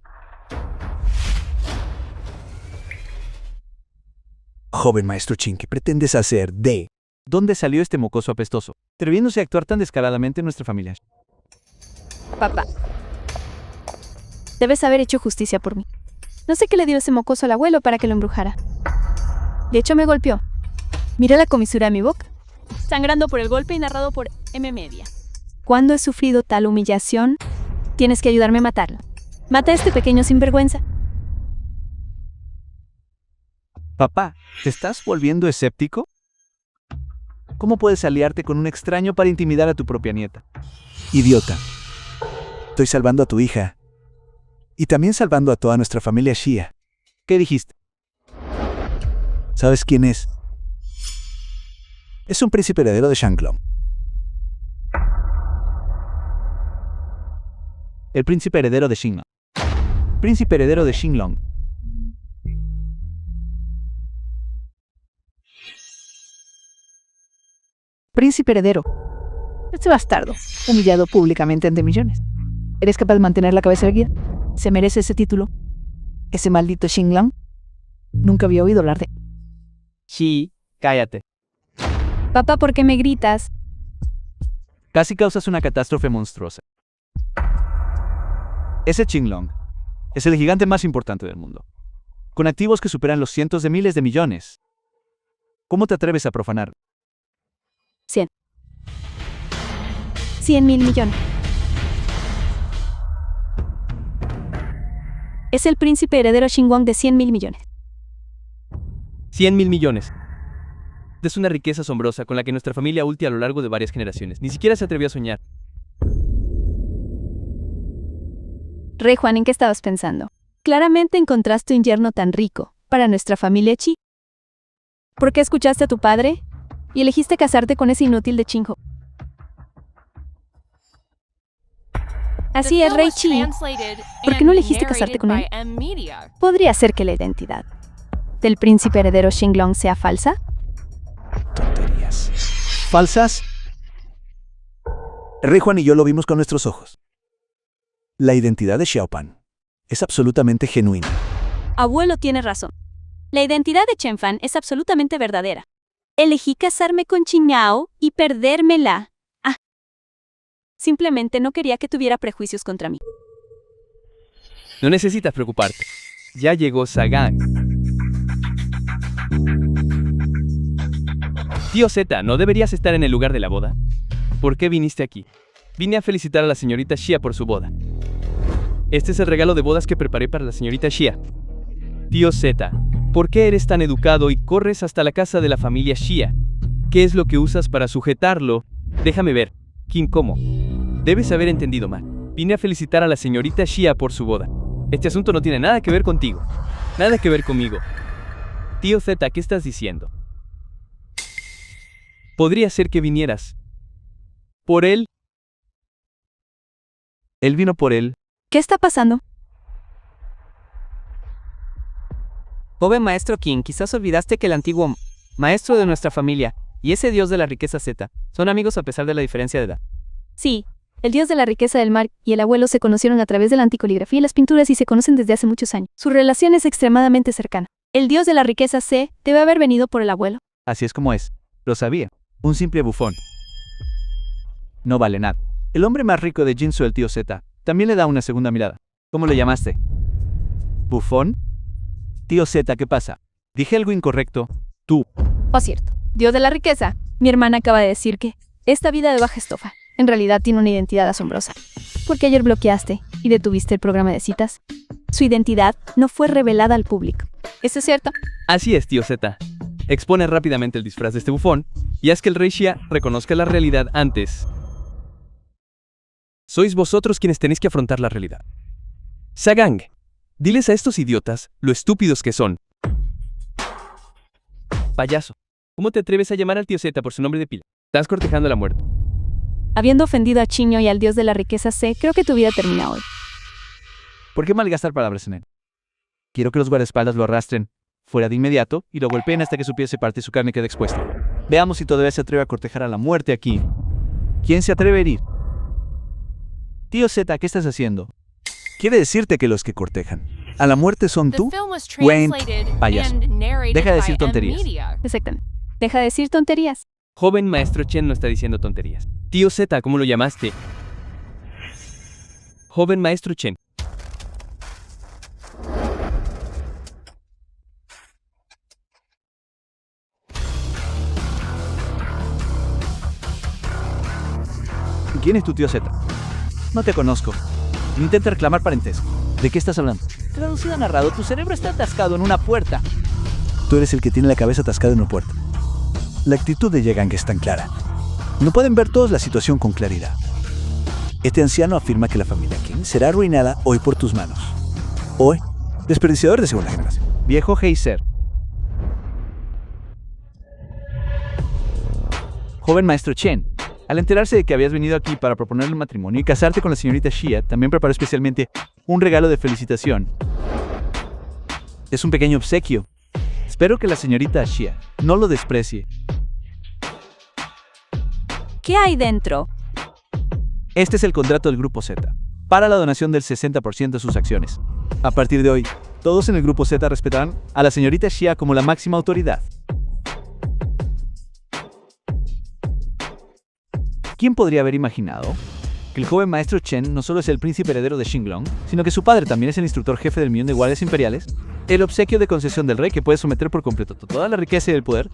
Joven maestro Chin, ¿qué pretendes hacer de? ¿Dónde salió este mocoso apestoso? Atreviéndose a actuar tan descaradamente en nuestra familia. Papá, debes haber hecho justicia por mí. No sé qué le dio ese mocoso al abuelo para que lo embrujara. De hecho, me golpeó. Mira la comisura de mi boca. Sangrando por el golpe y narrado por M Media. ¿Cuándo he sufrido tal humillación? Tienes que ayudarme a matarlo. Mata a este pequeño sinvergüenza. Papá, ¿te estás volviendo escéptico? ¿Cómo puedes aliarte con un extraño para intimidar a tu propia nieta? Idiota. Estoy salvando a tu hija. Y también salvando a toda nuestra familia Shia. ¿Qué dijiste? ¿Sabes quién es? Es un príncipe heredero de Shanglong. El príncipe heredero de Xinglong. Príncipe heredero de Xinglong. Príncipe heredero. Este bastardo, humillado públicamente ante millones. ¿Eres capaz de mantener la cabeza erguida? ¿Se merece ese título? ¿Ese maldito Xinglong? Nunca había oído hablar de... Sí, cállate. Papá, ¿por qué me gritas? Casi causas una catástrofe monstruosa. Ese Xinglong es el gigante más importante del mundo, con activos que superan los cientos de miles de millones. ¿Cómo te atreves a profanar? 100 mil millones. Es el príncipe heredero Xinguang de 100 mil millones. 100 mil millones. Es una riqueza asombrosa con la que nuestra familia ulti a lo largo de varias generaciones. Ni siquiera se atrevió a soñar. Rey Juan, ¿en qué estabas pensando? Claramente encontraste un yerno tan rico para nuestra familia Chi. ¿Por qué escuchaste a tu padre y elegiste casarte con ese inútil de Chinjo? Así The es, film Rey was Chi. translated ¿Por qué no and elegiste casarte con él? narrated by M Media. Podría ser que la identidad del príncipe heredero Xinglong sea falsa. Tonterías. ¿Falsas? Rey Juan y yo lo vimos con nuestros ojos. La identidad de Xiaopan es absolutamente genuina. Abuelo tiene razón. La identidad de Chenfan es absolutamente verdadera. Elegí casarme con Qingao y perdérmela. Ah. Simplemente no quería que tuviera prejuicios contra mí. No necesitas preocuparte. Ya llegó Sagan. Tío Z, ¿no deberías estar en el lugar de la boda? ¿Por qué viniste aquí? Vine a felicitar a la señorita Xia por su boda. Este es el regalo de bodas que preparé para la señorita Xia. Tío Z, ¿por qué eres tan educado y corres hasta la casa de la familia Xia? ¿Qué es lo que usas para sujetarlo? Déjame ver. Kim, ¿cómo? Debes haber entendido mal. Vine a felicitar a la señorita Xia por su boda. Este asunto no tiene nada que ver contigo. Nada que ver conmigo. Tío Z, ¿qué estás diciendo? Podría ser que vinieras. ¿Por él? Él vino por él. ¿Qué está pasando? Joven maestro King, quizás olvidaste que el antiguo maestro de nuestra familia y ese dios de la riqueza Z son amigos a pesar de la diferencia de edad. Sí, el dios de la riqueza del mar y el abuelo se conocieron a través de la anticoligrafía y las pinturas y se conocen desde hace muchos años. Su relación es extremadamente cercana. El dios de la riqueza C debe haber venido por el abuelo. Así es como es. Lo sabía. Un simple bufón. No vale nada. El hombre más rico de Jinsu, el tío Z, también le da una segunda mirada. ¿Cómo le llamaste? ¿Bufón? Tío Z, ¿qué pasa? ¿Dije algo incorrecto? Tú. Oh, cierto. Dios de la riqueza. Mi hermana acaba de decir que esta vida de baja estofa en realidad tiene una identidad asombrosa. Porque ayer bloqueaste y detuviste el programa de citas. Su identidad no fue revelada al público. ¿Eso es cierto? Así es, tío Z. Expone rápidamente el disfraz de este bufón y haz que el rey Xia reconozca la realidad antes. Sois vosotros quienes tenéis que afrontar la realidad. Sagang, diles a estos idiotas lo estúpidos que son. Payaso, ¿cómo te atreves a llamar al tío Z por su nombre de pila? Estás cortejando a la muerte. Habiendo ofendido a Chiño y al dios de la riqueza C, creo que tu vida termina hoy. ¿Por qué malgastar palabras en él? Quiero que los guardaespaldas lo arrastren fuera de inmediato y lo golpeen hasta que su pie se parte y su carne quede expuesta. Veamos si todavía se atreve a cortejar a la muerte aquí. ¿Quién se atreve a herir? Tío Z, ¿qué estás haciendo? Quiere decirte que los que cortejan a la muerte son The tú, film was Wayne, translated payaso. and narrated Deja de by decir M tonterías. Media. Exactamente. Deja de decir tonterías. Joven maestro Chen no está diciendo tonterías. Tío Z, ¿cómo lo llamaste? Joven maestro Chen. ¿Quién es tu tío Z? No te conozco. Intenta reclamar parentesco. ¿De qué estás hablando? Traducido a narrado, tu cerebro está atascado en una puerta. Tú eres el que tiene la cabeza atascada en una puerta. La actitud de Yegang es tan clara. No pueden ver todos la situación con claridad. Este anciano afirma que la familia King será arruinada hoy por tus manos. Hoy, desperdiciador de segunda generación. Viejo Heiser. Joven maestro Chen, al enterarse de que habías venido aquí para proponerle matrimonio y casarte con la señorita Xia, también preparó especialmente un regalo de felicitación. Es un pequeño obsequio. Espero que la señorita Xia no lo desprecie. ¿Qué hay dentro? Este es el contrato del Grupo Z, para la donación del 60% de sus acciones. A partir de hoy, todos en el Grupo Z respetarán a la señorita Xia como la máxima autoridad. ¿Quién podría haber imaginado que el joven maestro Chen no solo es el príncipe heredero de Xinglong, sino que su padre también es el instructor jefe del millón de guardias imperiales? El obsequio de concesión del rey que puede someter por completo toda la riqueza y el poder,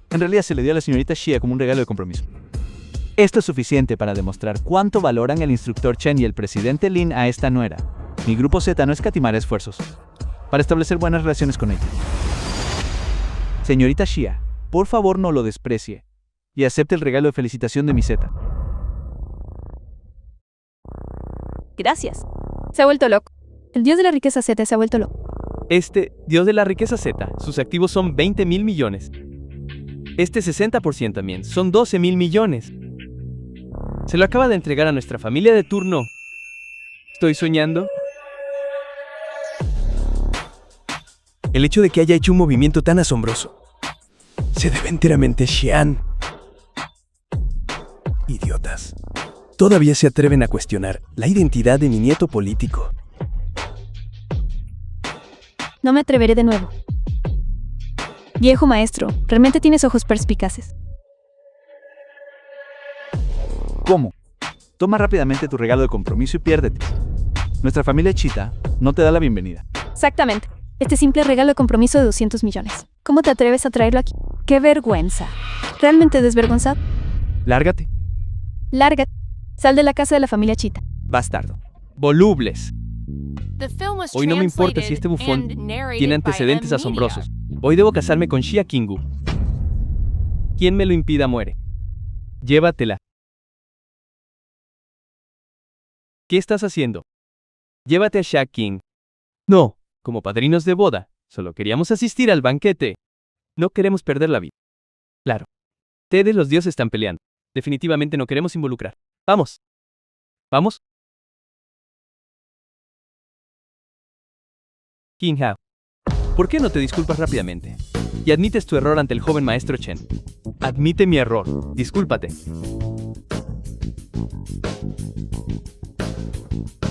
en realidad se le dio a la señorita Xia como un regalo de compromiso. Esto es suficiente para demostrar cuánto valoran el instructor Chen y el presidente Lin a esta nuera. Mi Grupo Z no escatimará esfuerzos para establecer buenas relaciones con ella. Señorita Xia, por favor no lo desprecie y acepte el regalo de felicitación de mi Z. Gracias. Se ha vuelto loco. El dios de la riqueza Z se ha vuelto loco. Este, dios de la riqueza Z, sus activos son 20.000 millones. Este 60% también, son 12.000 millones. Se lo acaba de entregar a nuestra familia de turno. ¿Estoy soñando? El hecho de que haya hecho un movimiento tan asombroso se debe enteramente a Xian. Idiotas. Todavía se atreven a cuestionar la identidad de mi nieto político. No me atreveré de nuevo. Viejo maestro, realmente tienes ojos perspicaces. ¿Cómo? Toma rápidamente tu regalo de compromiso y piérdete. Nuestra familia Chita no te da la bienvenida. Exactamente. Este simple regalo de compromiso de 200 millones. ¿Cómo te atreves a traerlo aquí? ¡Qué vergüenza! ¿Realmente desvergonzado? Lárgate, Lárgate. Sal de la casa de la familia Chita. bastardo. Volubles. The film was Hoy no me importa si este bufón translated and narrated tiene by antecedentes M asombrosos. Media. Hoy debo casarme con Xia Kingu. Quien me lo impida muere. Llévatela. ¿Qué estás haciendo? Llévate a Xia King. No, como padrinos de boda, solo queríamos asistir al banquete. No queremos perder la vida. Claro. Ted y los dioses están peleando. Definitivamente no queremos involucrar. Vamos. ¿Vamos? Qin Hao, ¿por qué no te disculpas rápidamente? Y admites tu error ante el joven maestro Chen. Admite mi error. Discúlpate.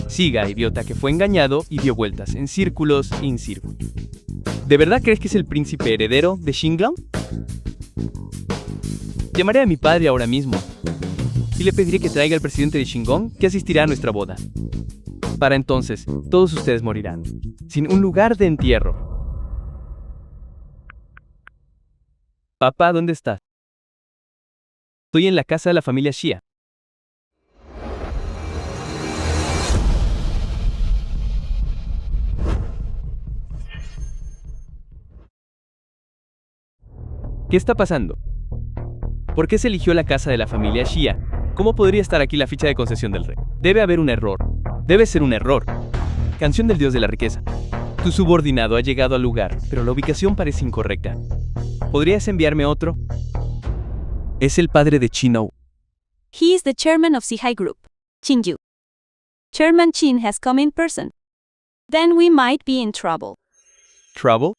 Siga, idiota, que fue engañado y dio vueltas en círculos y en círculos. ¿De verdad crees que es el príncipe heredero de Xinglong? Llamaré a mi padre ahora mismo y le pediré que traiga al presidente de Xingong que asistirá a nuestra boda. Para entonces, todos ustedes morirán, sin un lugar de entierro. Papá, ¿dónde estás? Estoy en la casa de la familia Xia. ¿Qué está pasando? ¿Por qué se eligió la casa de la familia Xia? ¿Cómo podría estar aquí la ficha de concesión del rey? Debe haber un error. Debe ser un error. Canción del dios de la riqueza. Tu subordinado ha llegado al lugar, pero la ubicación parece incorrecta. ¿Podrías enviarme otro? Es el padre de Qin. He is the chairman of Sihai Group, Qin Yu. Chairman Qin has come in person. Then we might be in trouble. Trouble?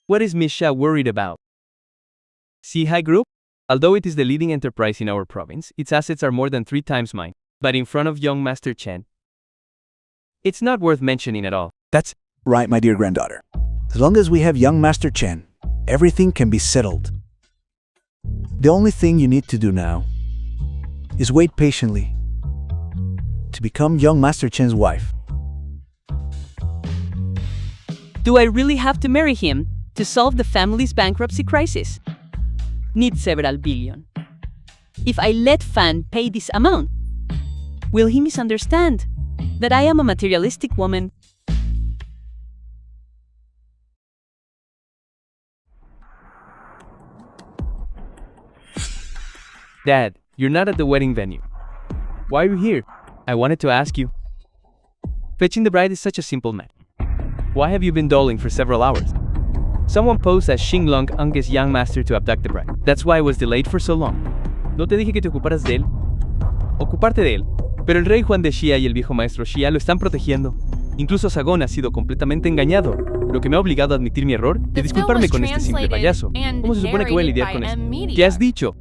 What is Miss Xia worried about? Sihai Group? Although it is the leading enterprise in our province, its assets are more than 3 times mine. But in front of young Master Chen, it's not worth mentioning at all. That's right, my dear granddaughter. As long as we have young Master Chen, everything can be settled. The only thing you need to do now is wait patiently to become young Master Chen's wife. Do I really have to marry him to solve the family's bankruptcy crisis? Need several billion. If I let Fan pay this amount, will he misunderstand that I am a materialistic woman? Dad, you're not at the wedding venue. Why are you here? I wanted to ask you. Fetching the bride is such a simple matter. Why have you been dawdling for several hours? Someone posed as Xinglong Unge's young master to abduct the bride. That's why I was delayed for so long. ¿No te dije que te ocuparas de él? Ocuparte de él. Pero el rey Juan de Xia y el viejo maestro Xia lo están protegiendo. Incluso Sagón ha sido completamente engañado, lo que me ha obligado a admitir mi error y disculparme con este simple payaso. ¿Cómo se supone que voy a lidiar con esto? ¿Qué has dicho?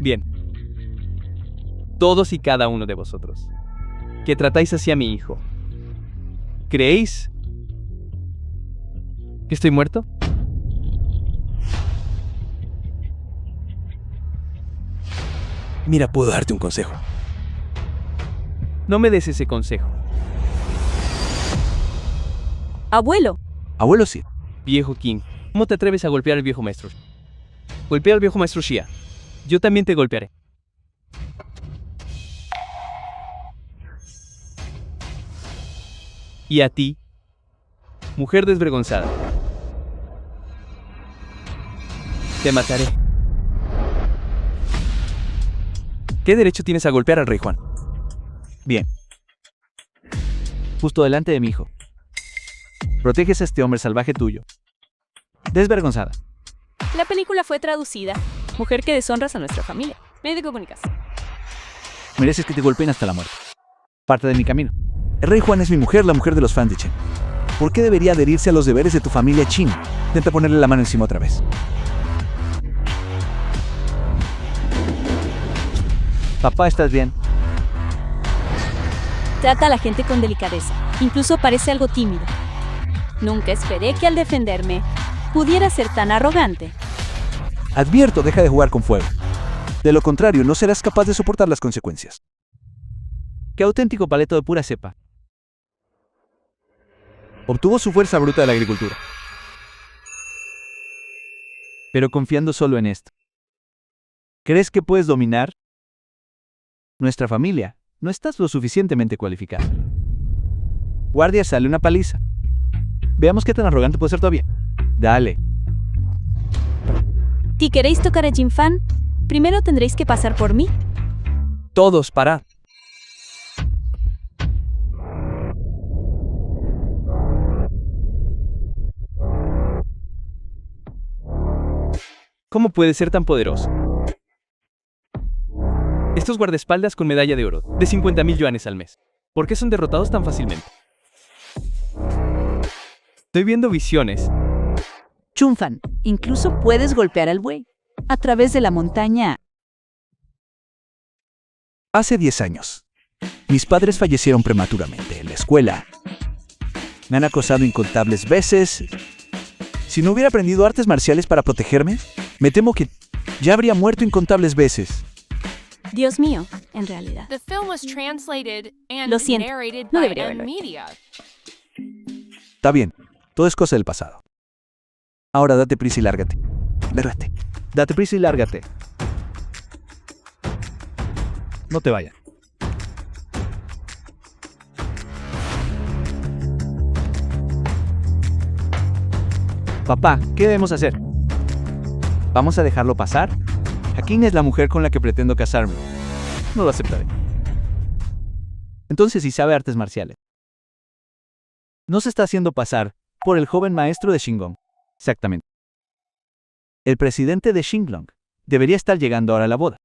Bien. Todos y cada uno de vosotros, que tratáis así a mi hijo, ¿creéis que estoy muerto? Mira, puedo darte un consejo. No me des ese consejo. Abuelo, Abuelo sí. Viejo King, ¿cómo te atreves a golpear al viejo maestro? Golpea al viejo maestro Xia. Yo también te golpearé. Y a ti, mujer desvergonzada, te mataré. ¿Qué derecho tienes a golpear al rey Juan? Bien. Justo delante de mi hijo. Proteges a este hombre salvaje tuyo. Desvergonzada. la película fue traducida. Mujer que deshonras a nuestra familia. Medio de comunicación. Mereces que te golpeen hasta la muerte. Parte de mi camino. El rey Juan es mi mujer, la mujer de los fans de Chen. ¿Por qué debería adherirse a los deberes de tu familia Qin? Intenta ponerle la mano encima otra vez. Papá, ¿estás bien? Trata a la gente con delicadeza. Incluso parece algo tímido. Nunca esperé que al defenderme pudiera ser tan arrogante. Advierto, deja de jugar con fuego. De lo contrario, no serás capaz de soportar las consecuencias. Qué auténtico paleto de pura cepa. Obtuvo su fuerza bruta de la agricultura. Pero confiando solo en esto. ¿Crees que puedes dominar nuestra familia? No estás lo suficientemente cualificado. Guardia, sale una paliza. Veamos qué tan arrogante puede ser todavía. Dale. Si queréis tocar a Jin Fan, primero tendréis que pasar por mí. Todos, parad. ¿Cómo puede ser tan poderoso? Estos guardaespaldas con medalla de oro, de 50.000 yuanes al mes. ¿Por qué son derrotados tan fácilmente? Estoy viendo visiones. Chunfan, incluso puedes golpear al buey. A través de la montaña. Hace 10 años, mis padres fallecieron prematuramente en la escuela. Me han acosado incontables veces. Si no hubiera aprendido artes marciales para protegerme, me temo que ya habría muerto incontables veces. Dios mío, en realidad. The film was translated and Lo siento, narrated no by debería M haberlo Media. Está bien, todo es cosa del pasado. Ahora date prisa y lárgate. Lárgate. Date prisa y lárgate. No te vayas. Papá, ¿qué debemos hacer? ¿Vamos a dejarlo pasar? Hakim es la mujer con la que pretendo casarme. No lo aceptaré. Entonces sí sabe artes marciales. No se está haciendo pasar por el joven maestro de Shingon. Exactamente. El presidente de Shinglong debería estar llegando ahora a la boda.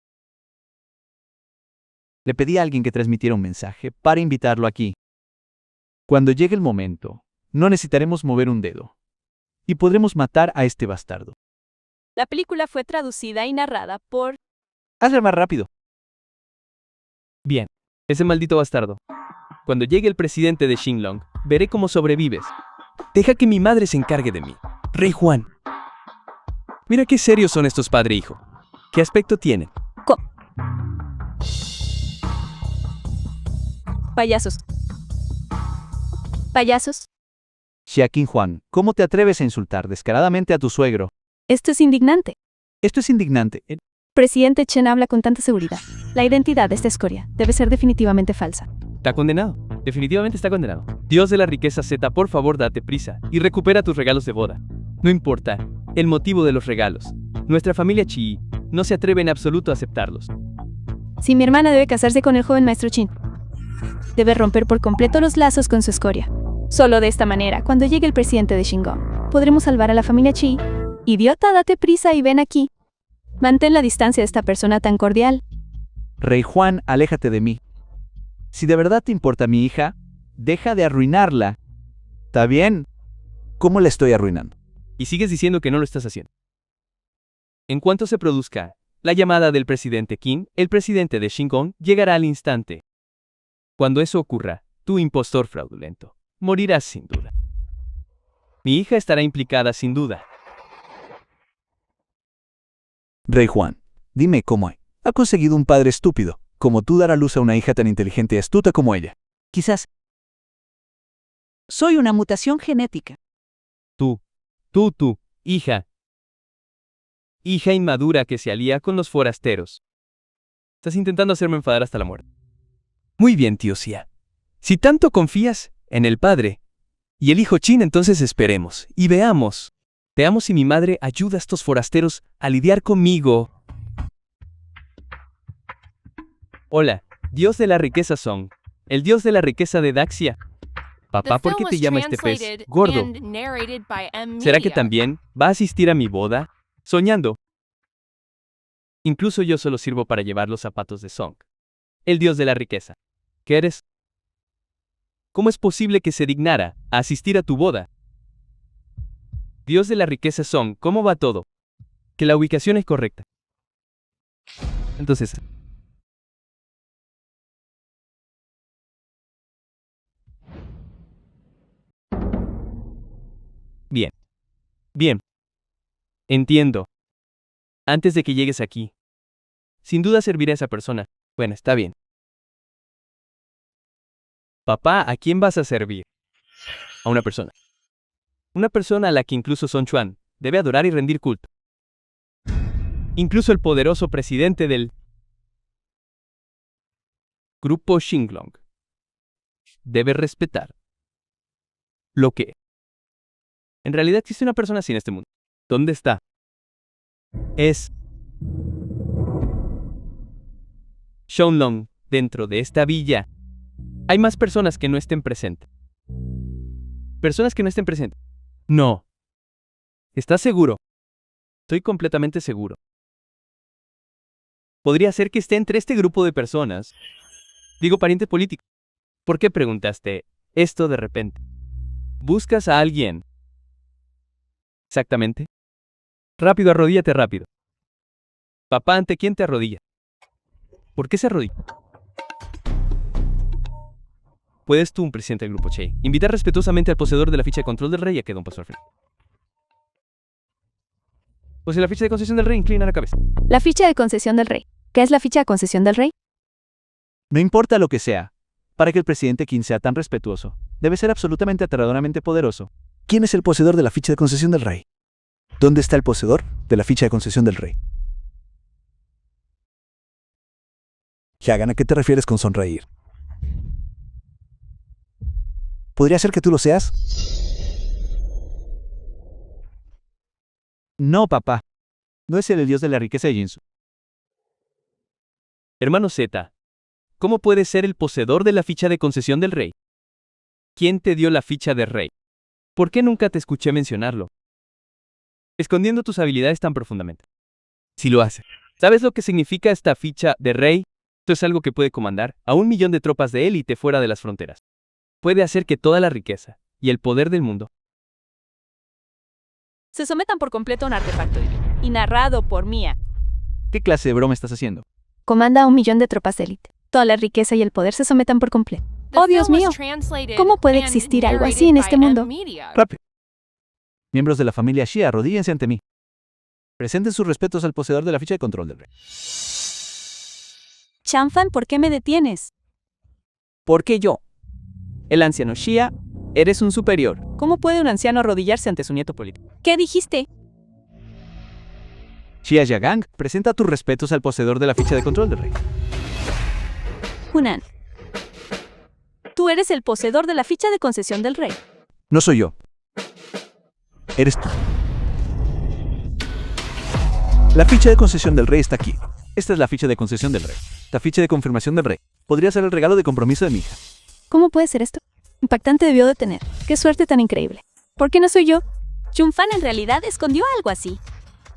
Le pedí a alguien que transmitiera un mensaje para invitarlo aquí. Cuando llegue el momento, no necesitaremos mover un dedo. Y podremos matar a este bastardo. La película fue traducida y narrada por... Hazlo más rápido. Bien, ese maldito bastardo. Cuando llegue el presidente de Shinglong, veré cómo sobrevives. Deja que mi madre se encargue de mí. Rey Juan. Mira qué serios son estos padre e hijo. ¿Qué aspecto tienen? Payasos. Payasos. Xiaoqing Juan, ¿cómo te atreves a insultar descaradamente a tu suegro? Esto es indignante. Esto es indignante. Presidente Chen habla con tanta seguridad. La identidad de esta escoria debe ser definitivamente falsa. Está condenado. Definitivamente está condenado. Dios de la riqueza Z, por favor date prisa y recupera tus regalos de boda. No importa el motivo de los regalos. Nuestra familia Chi no se atreve en absoluto a aceptarlos. Si mi hermana debe casarse con el joven maestro Chin, debe romper por completo los lazos con su escoria. Solo de esta manera, cuando llegue el presidente de Shingon, podremos salvar a la familia Chi. Idiota, date prisa y ven aquí. Mantén la distancia de esta persona tan cordial. Rey Juan, aléjate de mí. Si de verdad te importa mi hija, deja de arruinarla. ¿Está bien? ¿Cómo la estoy arruinando? Y sigues diciendo que no lo estás haciendo. En cuanto se produzca la llamada del presidente Qin, el presidente de Shingon llegará al instante. Cuando eso ocurra, tú impostor fraudulento, morirás sin duda. Mi hija estará implicada sin duda. Rey Juan, dime cómo ha conseguido un padre estúpido, como tú dar a luz a una hija tan inteligente y astuta como ella. Quizás. Soy una mutación genética. Tú, hija. Hija inmadura que se alía con los forasteros. Estás intentando hacerme enfadar hasta la muerte. Muy bien, tío Xia. Si tanto confías en el padre y el hijo Chin, entonces esperemos y veamos. Veamos si mi madre ayuda a estos forasteros a lidiar conmigo. Hola, Dios de la riqueza Song. El Dios de la riqueza de Daxia. Papá, The ¿por film qué te was llama este pez translated gordo? and narrated by M ¿Será que Media. también va a asistir a mi boda? Soñando. Incluso yo solo sirvo para llevar los zapatos de Song. El Dios de la riqueza. ¿Qué eres? ¿Cómo es posible que se dignara a asistir a tu boda? Dios de la riqueza Song, ¿cómo va todo? Que la ubicación es correcta. Entonces... Bien. Bien. Entiendo. Antes de que llegues aquí. Sin duda serviré a esa persona. Bueno, está bien. Papá, ¿a quién vas a servir? A una persona. Una persona a la que incluso Son Chuan debe adorar y rendir culto. Incluso el poderoso presidente del Grupo Shinglong debe respetar lo que... En realidad existe una persona así en este mundo. ¿Dónde está? Es Shenlong, dentro de esta villa. Hay más personas que no estén presentes. Personas que no estén presentes. No. ¿Estás seguro? Estoy completamente seguro. Podría ser que esté entre este grupo de personas. Digo pariente político. ¿Por qué preguntaste esto de repente? ¿Buscas a alguien? Exactamente. Rápido, arrodíllate rápido. Papá, ¿ante quién te arrodilla? ¿Por qué se arrodilla? Puedes tú, un presidente del grupo Che, invitar respetuosamente al poseedor de la ficha de control del rey a que dé un paso al frente. Pues la ficha de concesión del rey, inclina la cabeza. La ficha de concesión del rey. ¿Qué es la ficha de concesión del rey? No importa lo que sea, para que el presidente Qin sea tan respetuoso, debe ser absolutamente aterradoramente poderoso. ¿Quién es el poseedor de la ficha de concesión del rey? ¿Dónde está el poseedor de la ficha de concesión del rey? Hagan, ¿a qué te refieres con sonreír? ¿Podría ser que tú lo seas? No, papá. No es él el dios de la riqueza de Jinsu. Hermano Z, ¿cómo puedes ser el poseedor de la ficha de concesión del rey? ¿Quién te dio la ficha de rey? ¿Por qué nunca te escuché mencionarlo? Escondiendo tus habilidades tan profundamente. Si lo hace. ¿Sabes lo que significa esta ficha de rey? Esto es algo que puede comandar a 1 millón de tropas de élite fuera de las fronteras. Puede hacer que toda la riqueza y el poder del mundo Se sometan por completo a un artefacto divino. Y narrado por Mia. ¿Qué clase de broma estás haciendo? Comanda a 1 millón de tropas de élite. Toda la riqueza y el poder se sometan por completo. The ¡Oh, Dios film was mío! translated ¿Cómo puede and existir algo narrated así en by este mundo? M-Media. Rápido. Miembros de la familia Xia, arrodíllense ante mí. Presenten sus respetos al poseedor de la ficha de control del rey. Chanfan, ¿por qué me detienes? Porque yo, el anciano Xia, eres un superior. ¿Cómo puede un anciano arrodillarse ante su nieto político? ¿Qué dijiste? Xia Yagang, presenta tus respetos al poseedor de la ficha de control del rey. Hunan. Tú eres el poseedor de la ficha de concesión del rey. No soy yo. Eres tú. La ficha de concesión del rey está aquí. Esta es la ficha de concesión del rey. La ficha de confirmación del rey. Podría ser el regalo de compromiso de mi hija. ¿Cómo puede ser esto? Impactante debió de tener. ¡Qué suerte tan increíble! ¿Por qué no soy yo? Chunfan en realidad escondió algo así.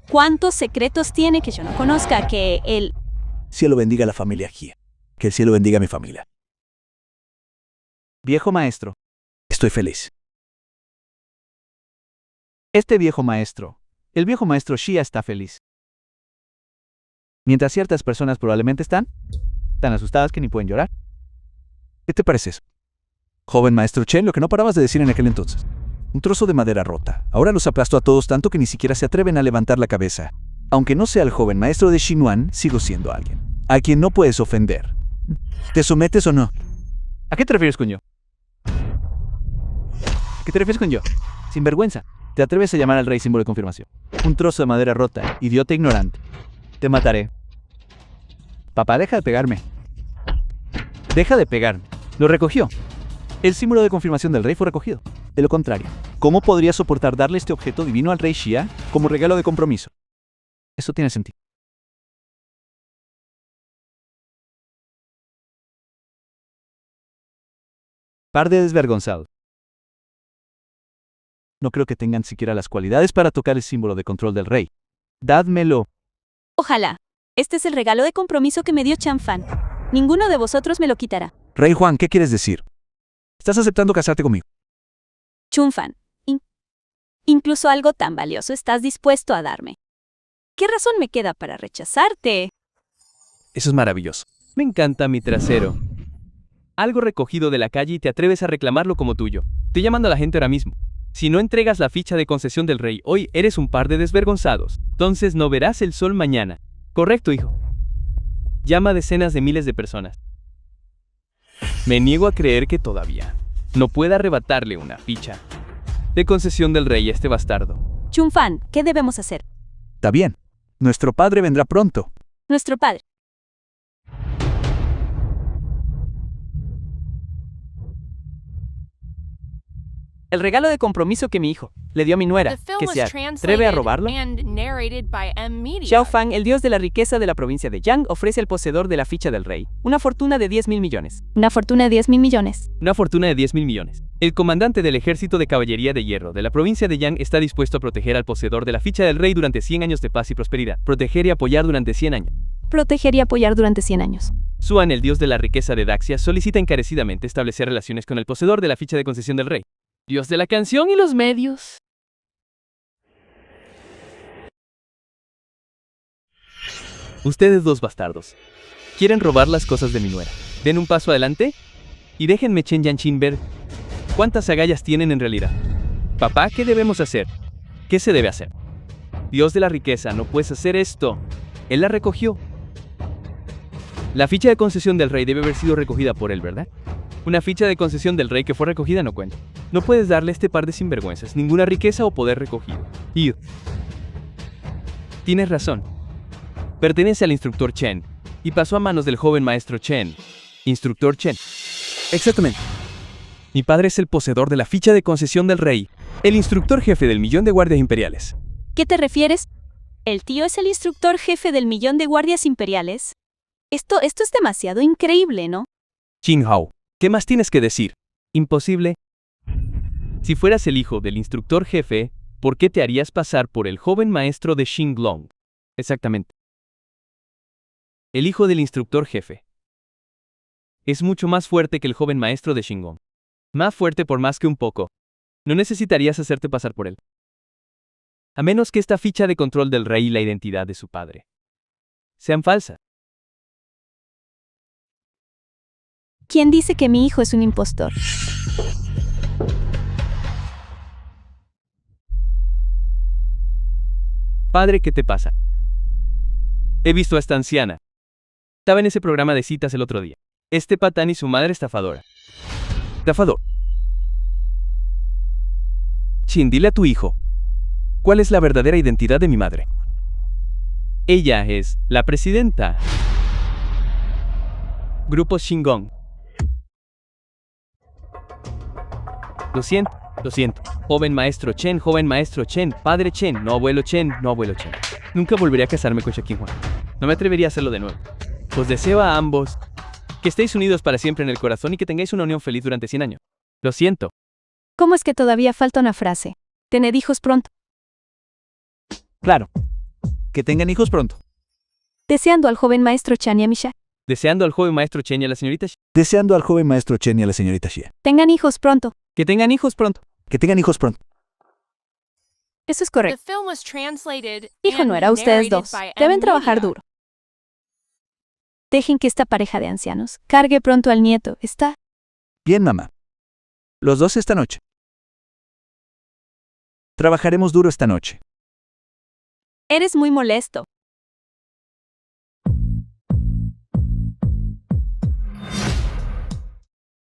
¿Cuántos secretos tiene que yo no conozca que él... Cielo bendiga a la familia Jia. Que el cielo bendiga a mi familia. Viejo maestro. Estoy feliz. Este viejo maestro. El viejo maestro Xia está feliz. Mientras ciertas personas probablemente están tan asustadas que ni pueden llorar. ¿Qué te parece eso? Joven maestro Chen, lo que no parabas de decir en aquel entonces. Un trozo de madera rota. Ahora los aplasto a todos tanto que ni siquiera se atreven a levantar la cabeza. Aunque no sea el joven maestro de Xinyuan, sigo siendo alguien a quien no puedes ofender. ¿Te sometes o no? ¿A qué te refieres con yo? ¿Qué te refieres con yo? Sin vergüenza. ¿Te atreves a llamar al rey símbolo de confirmación? Un trozo de madera rota, idiota ignorante. Te mataré. Papá, deja de pegarme. Deja de pegarme. Lo recogió. El símbolo de confirmación del rey fue recogido. De lo contrario, ¿cómo podría soportar darle este objeto divino al rey Xia como regalo de compromiso? Eso tiene sentido. Par de desvergonzados. No creo que tengan siquiera las cualidades para tocar el símbolo de control del rey. Dádmelo. Ojalá. Este es el regalo de compromiso que me dio Chanfan. Ninguno de vosotros me lo quitará. Rey Juan, ¿qué quieres decir? ¿Estás aceptando casarte conmigo? Chunfan. Incluso algo tan valioso estás dispuesto a darme. ¿Qué razón me queda para rechazarte? Eso es maravilloso. Me encanta mi trasero. Algo recogido de la calle y te atreves a reclamarlo como tuyo. Estoy llamando a la gente ahora mismo. Si no entregas la ficha de concesión del rey hoy, eres un par de desvergonzados. Entonces no verás el sol mañana. Correcto, hijo. Llama a decenas de miles de personas. Me niego a creer que todavía no pueda arrebatarle una ficha de concesión del rey a este bastardo. Chunfan, ¿qué debemos hacer? Está bien. Nuestro padre vendrá pronto. Nuestro padre. El regalo de compromiso que mi hijo le dio a mi nuera, The film que was se atreve a translated robarlo. and narrated by M-Media. Xiao Fang, el dios de la riqueza de la provincia de Yang, ofrece al poseedor de la ficha del rey una fortuna de 10.000 millones. Una fortuna de 10.000 millones. Una fortuna de 10.000 millones. El comandante del ejército de caballería de hierro de la provincia de Yang está dispuesto a proteger al poseedor de la ficha del rey durante 100 años de paz y prosperidad. Proteger y apoyar durante 100 años. proteger y apoyar durante 100 años. Suan, el dios de la riqueza de Daxia, solicita encarecidamente establecer relaciones con el poseedor de la ficha de concesión del rey. Dios de la canción y los medios. Ustedes dos bastardos. ¿Quieren robar las cosas de mi nuera? Den un paso adelante y déjenme Chen Yanshin ver cuántas agallas tienen en realidad. Papá, ¿qué debemos hacer? ¿Qué se debe hacer? Dios de la riqueza, no puedes hacer esto. Él la recogió. La ficha de concesión del rey debe haber sido recogida por él, ¿verdad? Una ficha de concesión del rey que fue recogida no cuenta. No puedes darle a este par de sinvergüenzas ninguna riqueza o poder recogido. Y tienes razón. Pertenece al instructor Chen y pasó a manos del joven maestro Chen. Instructor Chen. Exactamente. Mi padre es el poseedor de la ficha de concesión del rey, el instructor jefe del millón de guardias imperiales. ¿Qué te refieres? ¿El tío es el instructor jefe del millón de guardias imperiales? Esto es demasiado increíble, ¿no? Qin Hao, ¿qué más tienes que decir? Imposible. Si fueras el hijo del instructor jefe, ¿por qué te harías pasar por el joven maestro de Xinglong? Exactamente. El hijo del instructor jefe es mucho más fuerte que el joven maestro de Xinglong. Más fuerte por más que un poco. No necesitarías hacerte pasar por él. A menos que esta ficha de control del rey y la identidad de su padre sean falsas. ¿Quién dice que mi hijo es un impostor? Padre, ¿qué te pasa? He visto a esta anciana. Estaba en ese programa de citas el otro día. Este patán y su madre estafadora. Estafador. Chin, dile a tu hijo. ¿Cuál es la verdadera identidad de mi madre? Ella es la presidenta. Grupo Xingong. Lo siento. Joven maestro Chen, padre Chen, no abuelo Chen. Nunca volveré a casarme con Shaquin Juan. No me atrevería a hacerlo de nuevo. Os deseo a ambos que estéis unidos para siempre en el corazón y que tengáis una unión feliz durante 100 años. Lo siento. ¿Cómo es que todavía falta una frase? Tened hijos pronto. Claro. Que tengan hijos pronto. Deseando al joven maestro Chan y a Misha. Deseando al joven maestro Chen y a la señorita Xi. Deseando al joven maestro Chen y a la señorita Xie. Tengan hijos pronto. Que tengan hijos pronto. Que tengan hijos pronto. Eso es The correcto. film was translated Hijo, and no era ustedes narrated dos. by Deben M. trabajar Media. duro. Dejen que esta pareja de ancianos cargue pronto al nieto. ¿Está? Bien, mamá. Los dos esta noche. Trabajaremos duro esta noche. Eres muy molesto.